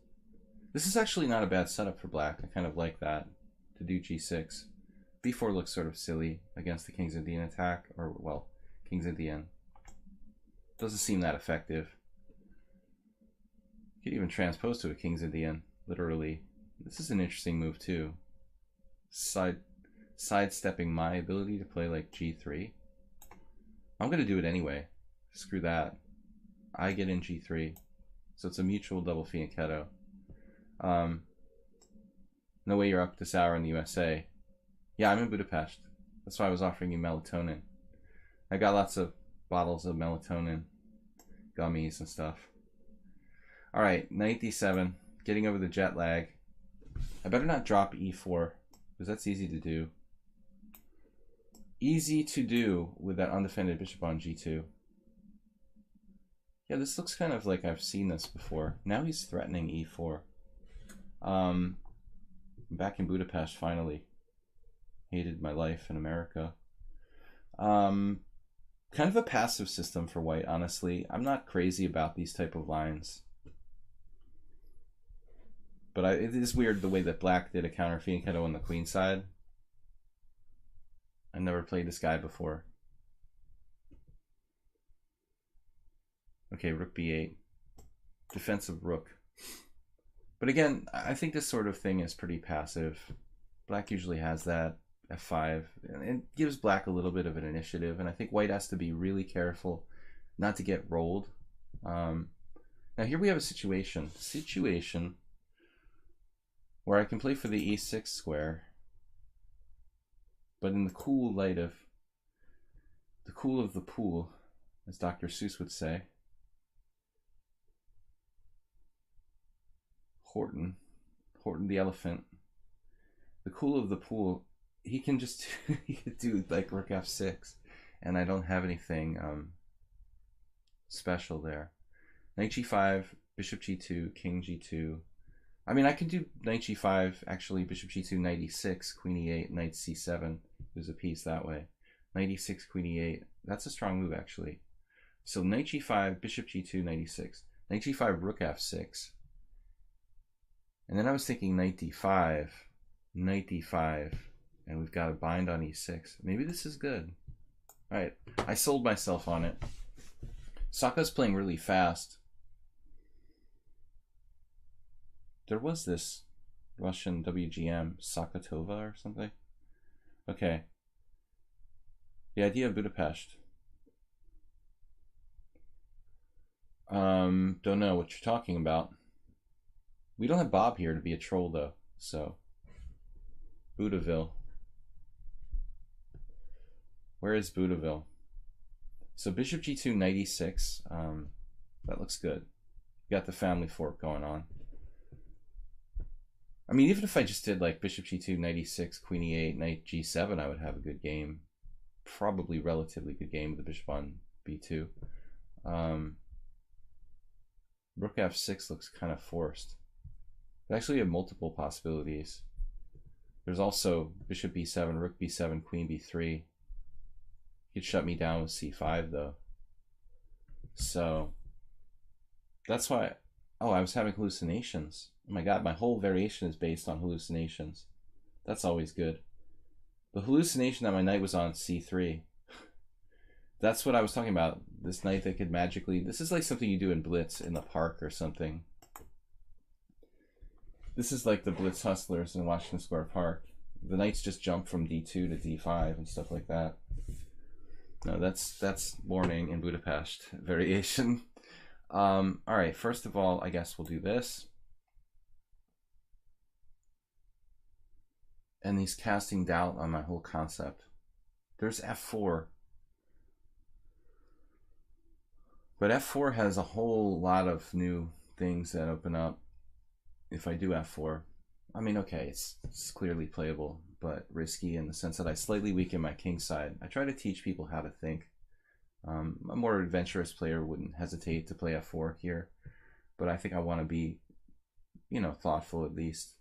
This is actually not a bad setup for black. I kind of like that. To do g6. b4 looks sort of silly against the King's Indian attack, or, well, King's Indian. Doesn't seem that effective. You could even transpose to a King's Indian, literally. This is an interesting move, too. Sidestepping my ability to play like g3. I'm going to do it anyway. Screw that. I get in g3. So it's a mutual double fianchetto. No way you're up this hour in the USA. Yeah, I'm in Budapest. That's why I was offering you melatonin. I got lots of bottles of melatonin, gummies and stuff. Alright, knight d7. Getting over the jet lag. I better not drop e4, because that's easy to do. Easy to do with that undefended bishop on g2. Yeah, this looks kind of like I've seen this before. Now he's threatening e4. I'm back in Budapest, finally. Hated my life in America. Kind of a passive system for white, honestly. I'm not crazy about these type of lines. But it is weird the way that black did a counter fianchetto on the queen side. I've never played this guy before. Okay, rook b8. Defensive rook. But again, I think this sort of thing is pretty passive. Black usually has that. f5. And it gives black a little bit of an initiative. And I think white has to be really careful not to get rolled. Now here we have a situation. Where I can play for the e6 square. But in the cool light of... the cool of the pool, as Dr. Seuss would say. Horton the elephant. The cool of the pool, he can just he could do like rook f6, and I don't have anything special there. Knight g5, bishop g2, king g2. I mean, I could do knight g5, actually bishop g2, knight e6, queen e8, knight c7. There's a piece that way. Knight e6, queen e8. That's a strong move, actually. So knight g5, bishop g2, knight e6. Knight g5, rook f6. And then I was thinking knight d5, and we've got a bind on e6. Maybe this is good. All right, I sold myself on it. Saka's playing really fast. There was this Russian WGM, Sakatova or something. Okay. The idea of Budapest. Don't know what you're talking about. We don't have Bob here to be a troll, though, so... Budaville. Where is Budaville? So bishop g2, knight e6. That looks good. You got the family fork going on. I mean, even if I just did like bishop g2, knight e6, queen e8, knight g7, I would have a good game. Probably relatively good game with the bishop on b2. Rook f6 looks kind of forced. But actually, you have multiple possibilities. There's also bishop b7, rook b7, queen b3. You could shut me down with c5 though. So that's why. Oh, I was having hallucinations. Oh my god, my whole variation is based on hallucinations. That's always good. The hallucination that my knight was on c3. That's what I was talking about. This knight that could magically... This is like something you do in Blitz in the park or something. This is like the Blitz hustlers in Washington Square Park. The knights just jump from d2 to d5 and stuff like that. No, that's morning in Budapest variation. All right, first of all, I guess we'll do this. And he's casting doubt on my whole concept. There's f4. But f4 has a whole lot of new things that open up if I do f4. I mean, okay, it's clearly playable, but risky in the sense that I slightly weaken my king side. I try to teach people how to think. A more adventurous player wouldn't hesitate to play f4 here, but I think I want to be, you know, thoughtful at least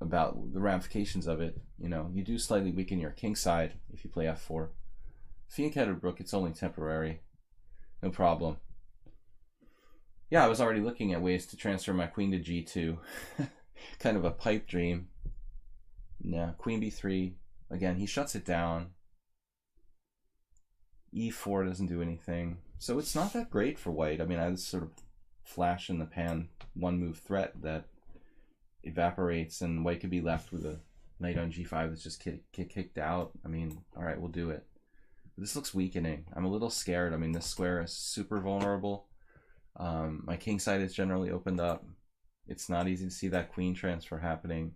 about the ramifications of it. You know, you do slightly weaken your king side if you play f4. Fianchetted rook, it's only temporary. No problem. Yeah, I was already looking at ways to transfer my queen to g2. Kind of a pipe dream. Yeah, queen b3. Again, he shuts it down. e4 doesn't do anything. So it's not that great for white. I mean, I just sort of flash in the pan one move threat that evaporates, and white could be left with a knight on g5 that's just kicked out. I mean, all right, we'll do it. This looks weakening. I'm a little scared. I mean, this square is super vulnerable. My king side is generally opened up. It's not easy to see that queen transfer happening.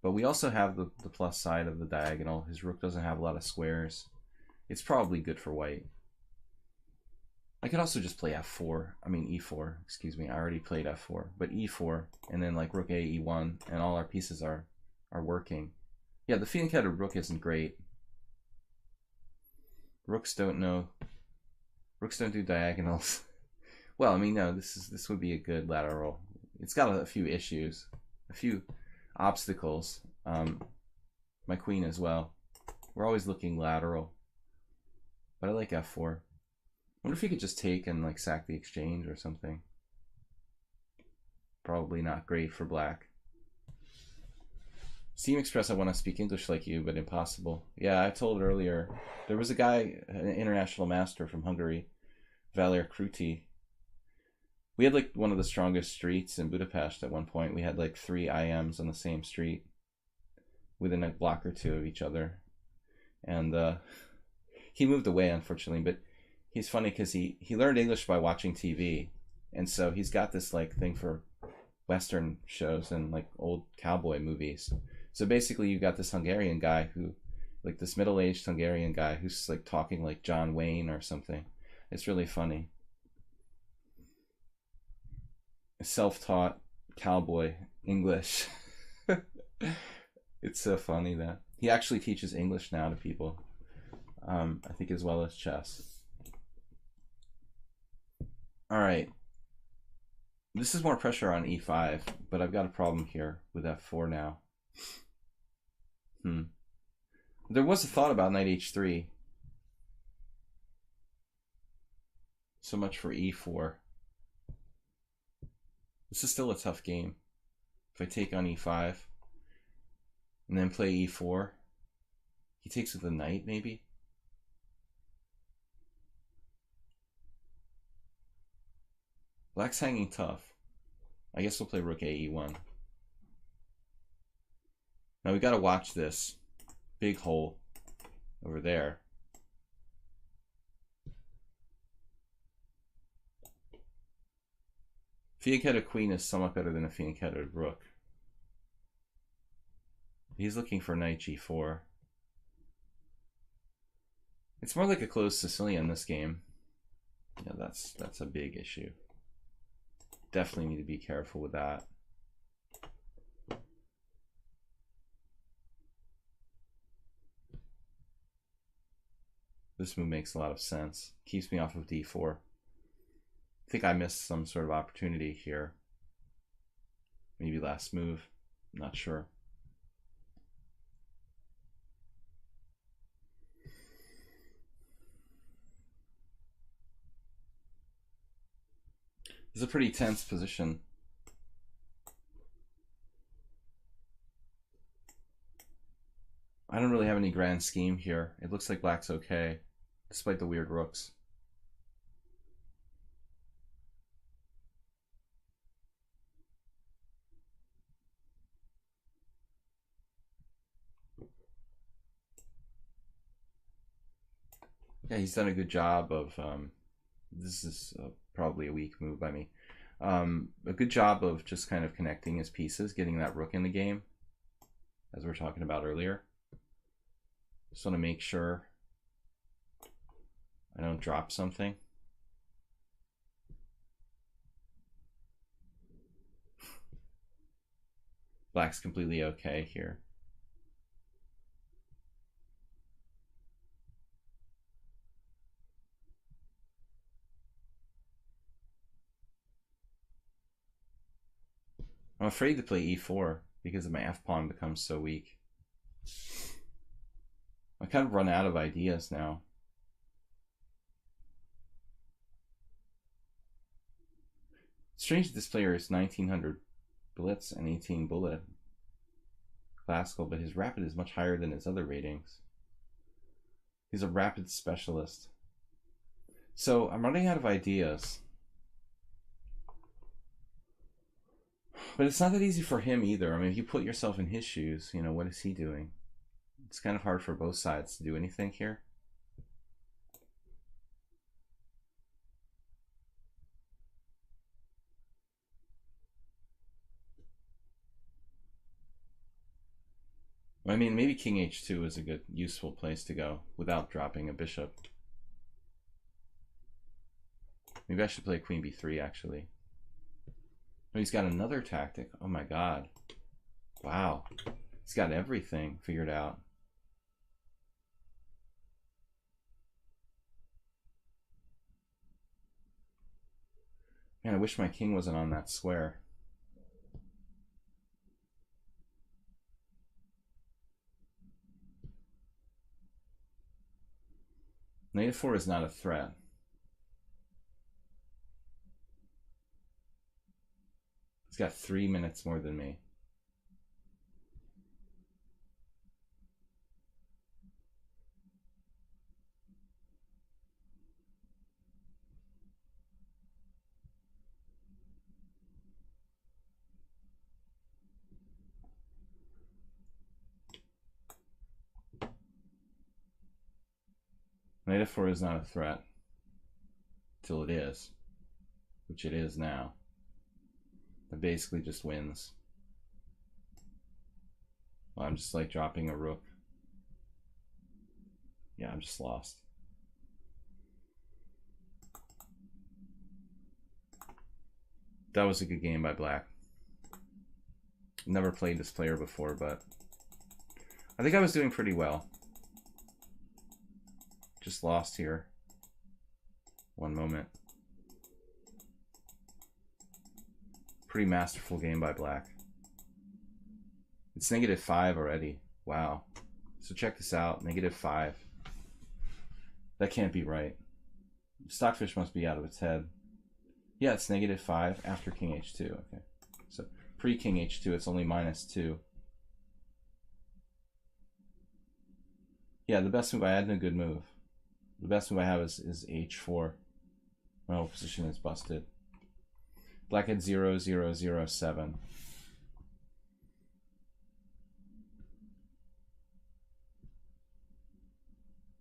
But we also have the plus side of the diagonal. His rook doesn't have a lot of squares. It's probably good for white. I could also just play f4. I mean e4, excuse me. I already played f4. But e4, and then like rook a, e1, and all our pieces are working. Yeah, the fianchetted rook isn't great. Rooks don't know. Rooks don't do diagonals. Well, I mean, no, this would be a good lateral. It's got a few issues, a few obstacles. My queen as well. We're always looking lateral. But I like f4. I wonder if you could just take and like sack the exchange or something. Probably not great for black. Steam Express, I want to speak English like you, but impossible. Yeah, I told earlier, there was a guy, an international master from Hungary, Valer Kruti. We had like one of the strongest streets in Budapest at one point. We had like 3 IMs on the same street within a block or two of each other. And he moved away, unfortunately, but he's funny because he learned English by watching TV. And so he's got this like thing for Western shows and like old cowboy movies. So basically you got this Hungarian guy who, like this middle-aged Hungarian guy who's like talking like John Wayne or something. It's really funny. Self-taught cowboy English. It's so funny that he actually teaches English now to people. I think as well as chess. All right. This is more pressure on e5, but I've got a problem here with f4 now. There was a thought about knight h3. So much for e4. This is still a tough game. If I take on e5 and then play e4, he takes with the knight maybe. Black's hanging tough. I guess we'll play rook a, e1. Now we gotta watch this big hole over there. Fianchetted queen is somewhat better than a fianchetted rook. He's looking for knight g4. It's more like a closed Sicilian this game. Yeah, that's a big issue. Definitely need to be careful with that. This move makes a lot of sense. Keeps me off of d4. I think I missed some sort of opportunity here. Maybe last move. I'm not sure. This is a pretty tense position. I don't really have any grand scheme here. It looks like black's okay, despite the weird rooks. Yeah, he's done a good job of, this is probably a weak move by me. A good job of just kind of connecting his pieces, getting that rook in the game, as we were talking about earlier. Just want to make sure I don't drop something. Black's completely okay here. I'm afraid to play e4 because my f-pawn becomes so weak. I kind of run out of ideas now. It's strange that this player is 1900 blitz and 18 bullet classical, but his rapid is much higher than his other ratings. He's a rapid specialist. So I'm running out of ideas. But it's not that easy for him either. I mean, if you put yourself in his shoes, you know, what is he doing? It's kind of hard for both sides to do anything here. I mean, maybe king h2 is a good, useful place to go without dropping a bishop. Maybe I should play queen b3, actually. Oh, he's got another tactic. Oh my god. Wow. He's got everything figured out. Man, I wish my king wasn't on that square. Knight f4 is not a threat. He's got 3 minutes more than me. Knight f4 is not a threat. Till it is. Which it is now. It basically just wins. Well, I'm just like dropping a rook. Yeah, I'm just lost. That was a good game by black. Never played this player before, but I think I was doing pretty well. Just lost here. One moment. Pretty masterful game by black. It's -5 already. Wow. So check this out. -5. That can't be right. Stockfish must be out of its head. Yeah, it's -5 after king h2. Okay. So pre-king h2, it's only -2. Yeah, the best move I had, no good move. The best move I have is h4. My whole position is busted. Black had 0, 0, 0, 7.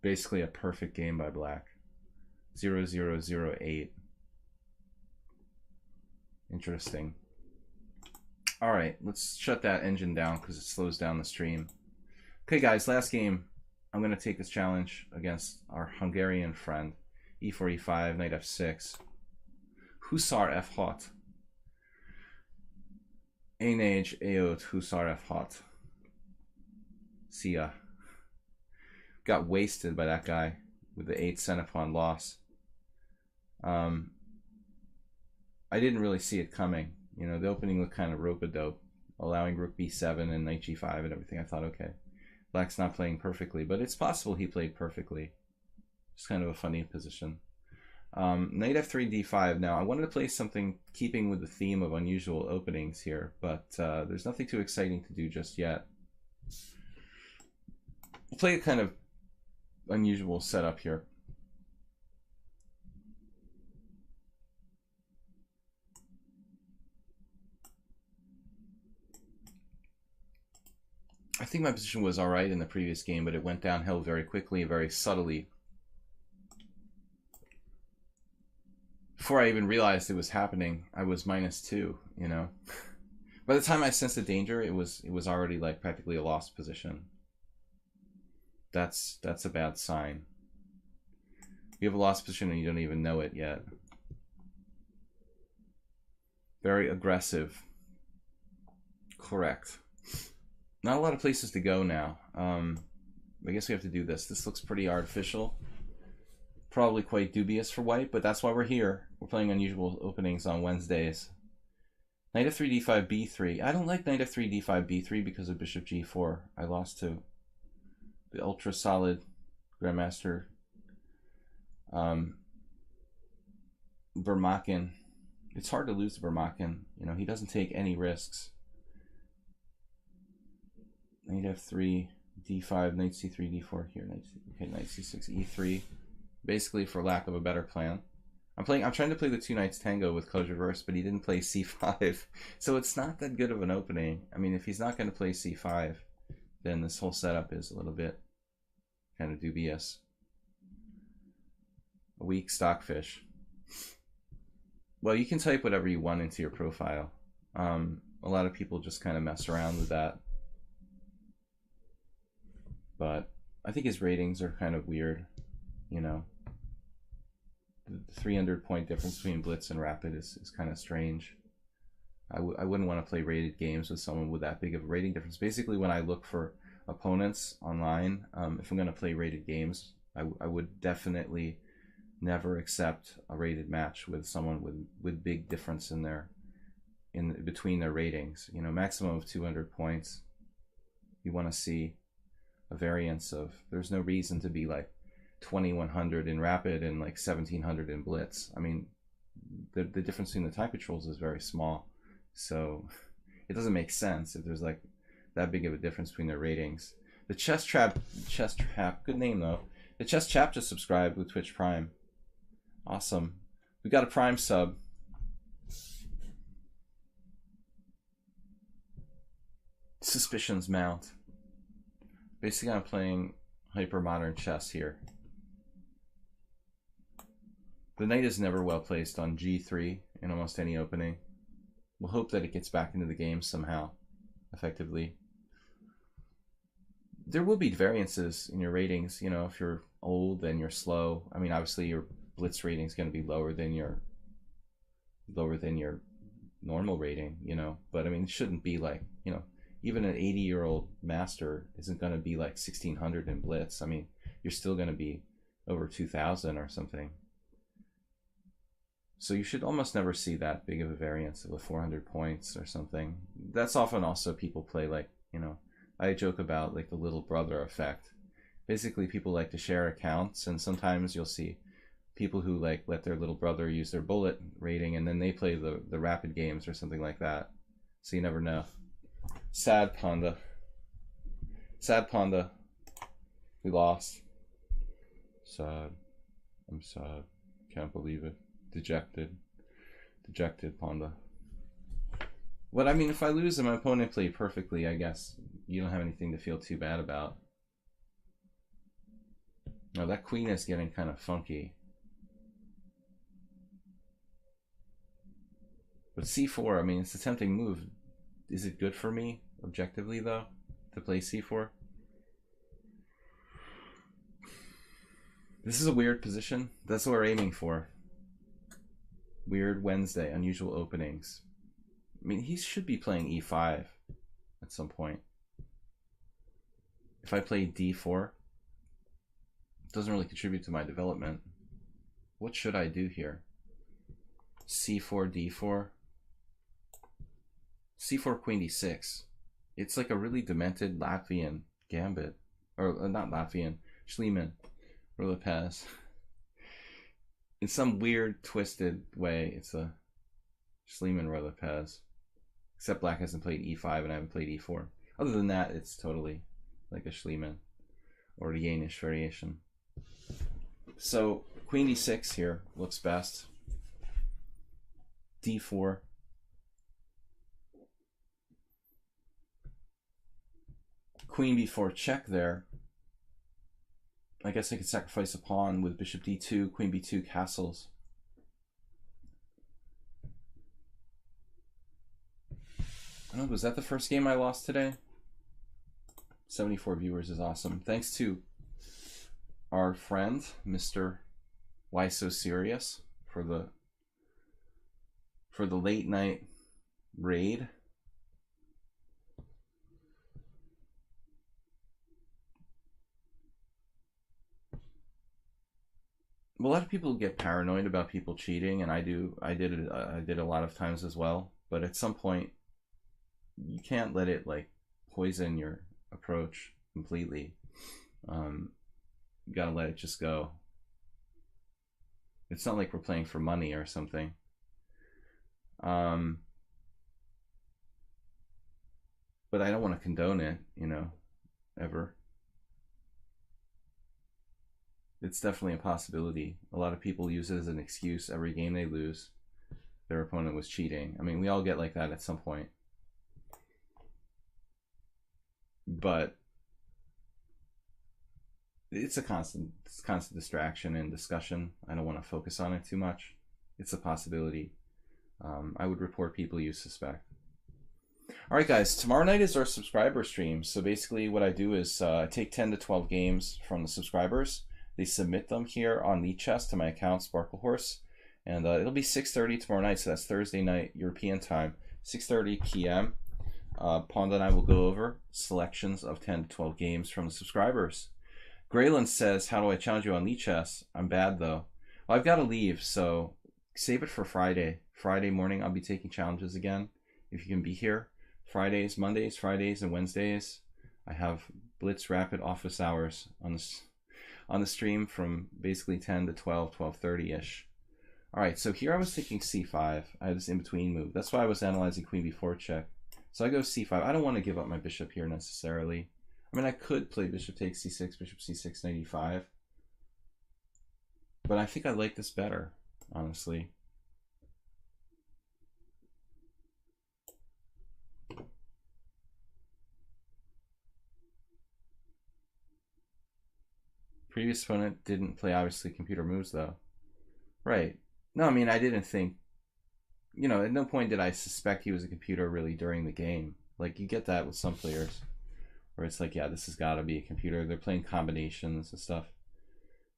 Basically a perfect game by black. 0, 0, 0, 8. Interesting. All right, let's shut that engine down because it slows down the stream. Okay, guys, last game. I'm going to take this challenge against our Hungarian friend. E4, E5, knight F6. Hussar F hot. Énage A8, Hussar F hot. See ya. Got wasted by that guy with the 8 center pawn loss. I didn't really see it coming. You know, the opening looked kind of rope-a-dope, allowing rook b7 and knight g5 and everything. I thought, okay, black's not playing perfectly, but it's possible he played perfectly. It's kind of a funny position. Knight f3, d5. Now, I wanted to play something keeping with the theme of unusual openings here, but there's nothing too exciting to do just yet. We'll play a kind of unusual setup here. I think my position was all right in the previous game, but it went downhill very quickly, very subtly. Before I even realized it was happening, I was -2, you know. By the time I sensed the danger, it was already like practically a lost position. That's a bad sign. You have a lost position and you don't even know it yet. Very aggressive. Correct. Not a lot of places to go now. I guess we have to do this. This looks pretty artificial. Probably quite dubious for white, but that's why we're here. We're playing unusual openings on Wednesdays. Knight f3, d5, b3. I don't like knight f3, d5, b3 because of bishop g4. I lost to the ultra solid Grandmaster Burmakin. It's hard to lose to Burmakin. You know, he doesn't take any risks. Knight f3, d5, knight c3, d4 here. Knight c6, e3. Basically, for lack of a better plan. I'm trying to play the two knights tango with closure reverse, but he didn't play c5, so it's not that good of an opening. I mean, if he's not going to play c5, then this whole setup is a little bit kind of dubious. A weak stockfish. Well, you can type whatever you want into your profile. A lot of people just kind of mess around with that. But I think his ratings are kind of weird, you know. The 300-point difference between blitz and rapid is kind of strange. I wouldn't want to play rated games with someone with that big of a rating difference. Basically, when I look for opponents online, if I'm going to play rated games, I would definitely never accept a rated match with someone with big difference between their ratings. You know, maximum of 200 points. You want to see a variance of, there's no reason to be like 2100 in rapid and like 1700 in blitz. I mean, the difference between the type controls is very small, so it doesn't make sense if there's like that big of a difference between their ratings. The chess trap, good name though. The chess chap just subscribed with Twitch Prime. Awesome. We got a Prime sub. Suspicions mount. Basically, I'm playing hyper modern chess here. The knight is never well placed on g3 in almost any opening. We'll hope that it gets back into the game somehow, effectively. There will be variances in your ratings, you know, if you're old and you're slow. I mean, obviously your blitz rating is going to be lower than your normal rating, you know. But I mean, it shouldn't be like, you know, even an 80-year-old master isn't going to be like 1600 in blitz. I mean, you're still going to be over 2000 or something. So you should almost never see that big of a variance of a 400 points or something. That's often also people play like, you know, I joke about like the little brother effect. Basically, people like to share accounts, and sometimes you'll see people who like let their little brother use their bullet rating, and then they play the rapid games or something like that. So you never know. Sad Panda. Sad Panda. We lost. Sad. I'm sad. Can't believe it. Dejected. Dejected Panda. But I mean, if I lose and my opponent played perfectly, I guess you don't have anything to feel too bad about. No, that queen is getting kind of funky. But c4, I mean, it's a tempting move. Is it good for me, objectively, though, to play c4? This is a weird position. That's what we're aiming for. Weird Wednesday, unusual openings. I mean, he should be playing e5 at some point. If I play d4, it doesn't really contribute to my development. What should I do here? c4, d4. c4, queen d6. It's like a really demented Latvian gambit. Or not Latvian, Schliemann, or Lopez. In some weird, twisted way, it's a Schliemann or Lopez. Except black hasn't played e5 and I haven't played e4. Other than that, it's totally like a Schliemann or a Yanish variation. So queen d6 here looks best. d4. Queen b4 check there. I guess I could sacrifice a pawn with bishop d2, queen b2 castles. I don't know, was that the first game I lost today? 74 viewers is awesome. Thanks to our friend, Mr. Why So Serious, for the late night raid. A lot of people get paranoid about people cheating, and I did it a lot of times as well. But at some point, you can't let it like poison your approach completely. You gotta let it just go. It's not like we're playing for money or something. But I don't want to condone it, you know, ever. It's definitely a possibility. A lot of people use it as an excuse. Every game they lose, their opponent was cheating. I mean, we all get like that at some point. But it's a constant distraction and discussion. I don't want to focus on it too much. It's a possibility. I would report people you suspect. All right, guys, tomorrow night is our subscriber stream. So basically what I do is I take 10 to 12 games from the subscribers. They submit them here on Lead Chess to my account, Sparkle Horse. And it'll be 6:30 tomorrow night, so that's Thursday night, European time, 6:30 p.m. Ponda and I will go over selections of 10 to 12 games from the subscribers. Grayland says, how do I challenge you on Lead Chess? I'm bad, though. Well, I've got to leave, so save it for Friday. Friday morning, I'll be taking challenges again, if you can be here. Mondays, Fridays, and Wednesdays, I have Blitz Rapid office hours on the stream from basically 10 to 12, 12:30-ish. All right, so here I was thinking c5. I had this in-between move. That's why I was analyzing queen b4 check. So I go c5. I don't want to give up my bishop here necessarily. I mean, I could play bishop takes c6, bishop c6, knight e5. But I think I like this better, honestly. Previous opponent didn't play, obviously, computer moves, though. Right. No, I mean, I didn't think, you know, at no point did I suspect he was a computer really during the game. Like, you get that with some players, where it's like, yeah, this has got to be a computer. They're playing combinations and stuff.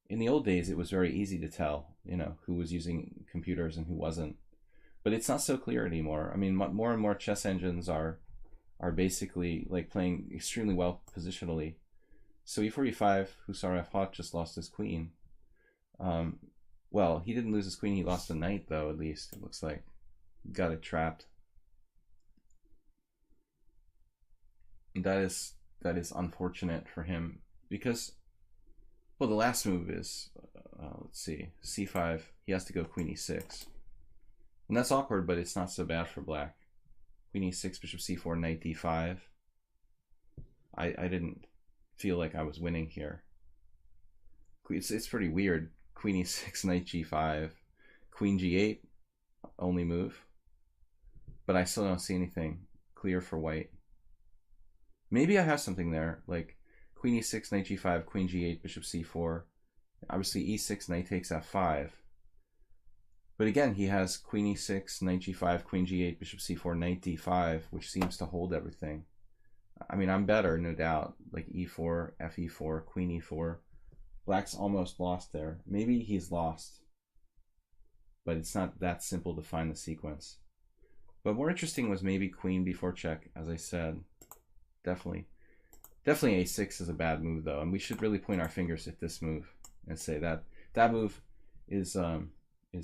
In the old days, it was very easy to tell, you know, who was using computers and who wasn't. But it's not so clear anymore. I mean, more and more chess engines are basically, like, playing extremely well positionally. So e4, e5, Husarov Hawk just lost his queen. Well, he didn't lose his queen, he lost the knight, though, at least, it looks like. Got it trapped. That is unfortunate for him, because, well, the last move is, let's see, c5, he has to go queen e6. And that's awkward, but it's not so bad for black. Queen e6, bishop c4, knight d5. I didn't feel like I was winning here. It's pretty weird. Queen e6, knight g5, queen g8, only move. But I still don't see anything clear for white. Maybe I have something there, like queen e6, knight g5, queen g8, bishop c4. Obviously e6, knight takes f5. But again, he has queen e6, knight g5, queen g8, bishop c4, knight d5, which seems to hold everything. I mean, I'm better, no doubt. Like e4, fe4, queen e4. Black's almost lost there. Maybe he's lost, but it's not that simple to find the sequence. But more interesting was maybe queen before check, as I said. Definitely a6 is a bad move though, and we should really point our fingers at this move and say that that move is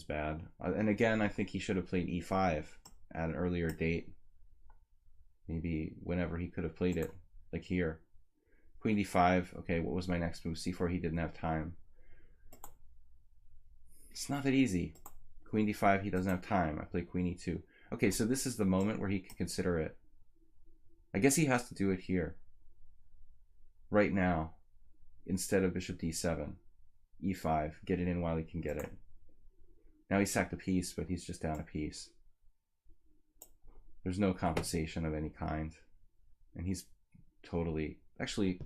bad. And again, I think he should have played e5 at an earlier date. Maybe whenever he could have played it, like here. Queen d5. Okay, what was my next move? c4. He didn't have time. It's not that easy. Queen d5. He doesn't have time. I play queen e2. Okay, so this is the moment where he can consider it. I guess he has to do it here, right now, instead of bishop d7, e5, get it in while he can get it. Now he sacked a piece, but he's just down a piece. There's no compensation of any kind, and he's totally... Actually,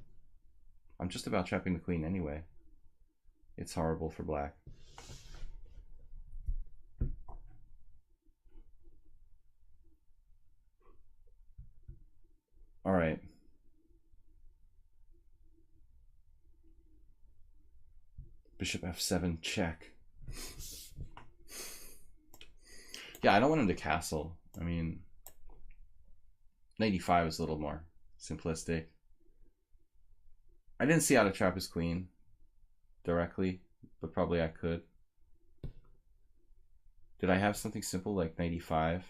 I'm just about trapping the queen anyway. It's horrible for black. All right. Bishop f7 check. Yeah, I don't want him to castle. I mean, knight e5 is a little more simplistic. I didn't see how to trap his queen directly, but probably I could. Did I have something simple like knight e5,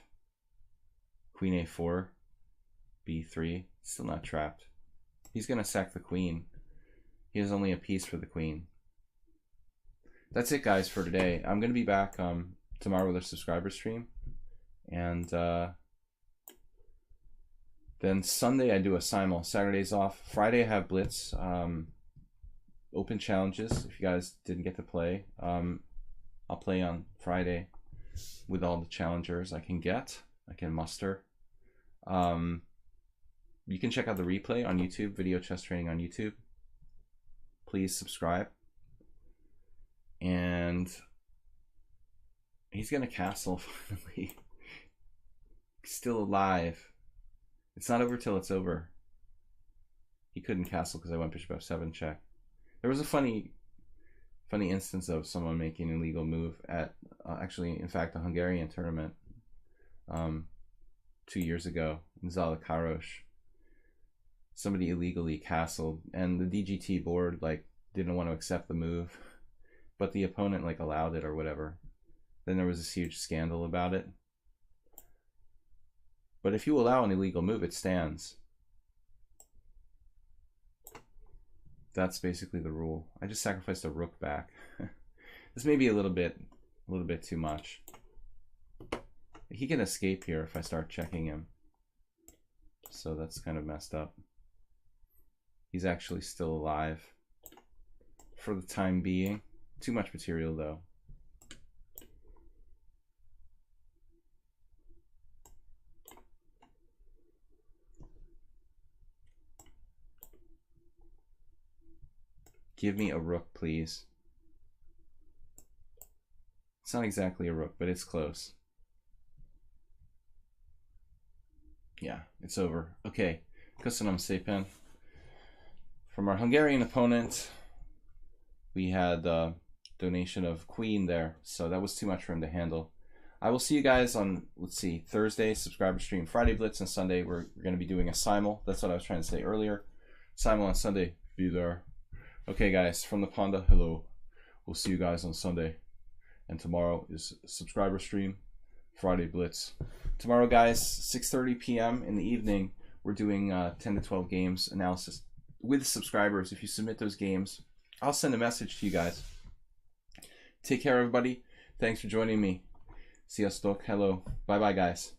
queen a4, b3? Still not trapped. He's gonna sack the queen. He has only a piece for the queen. That's it, guys, for today. I'm gonna be back tomorrow with a subscriber stream, and then Sunday I do a simul. Saturday's off. Friday I have blitz, open challenges. If you guys didn't get to play, I'll play on Friday with all the challengers I can muster. You can check out the replay on YouTube, Video Chess Training on YouTube. Please subscribe. And he's gonna castle finally. He's still alive. It's not over till it's over. He couldn't castle because I went bishop f7 check. There was a funny instance of someone making an illegal move at actually, in fact, a Hungarian tournament 2 years ago in Zalakaros. Somebody illegally castled, and the DGT board like didn't want to accept the move, but the opponent like allowed it or whatever. Then there was this huge scandal about it. But if you allow an illegal move, it stands. That's basically the rule. I just sacrificed a rook back. This may be a little bit too much. He can escape here if I start checking him. So that's kind of messed up. He's actually still alive for the time being. Too much material though. Give me a rook, please. It's not exactly a rook, but it's close. Yeah, it's over. Okay, Köszönöm szépen. From our Hungarian opponent, we had a donation of queen there, so that was too much for him to handle. I will see you guys on, let's see, Thursday, subscriber stream, Friday Blitz, and Sunday we're going to be doing a simul. That's what I was trying to say earlier. Simul on Sunday, be there. Okay, guys, from the Panda, hello. We'll see you guys on Sunday. And tomorrow is subscriber stream, Friday Blitz. Tomorrow, guys, 6:30 p.m. in the evening, we're doing 10 to 12 games analysis with subscribers. If you submit those games, I'll send a message to you guys. Take care, everybody. Thanks for joining me. Sziasztok. Hello. Bye-bye, guys.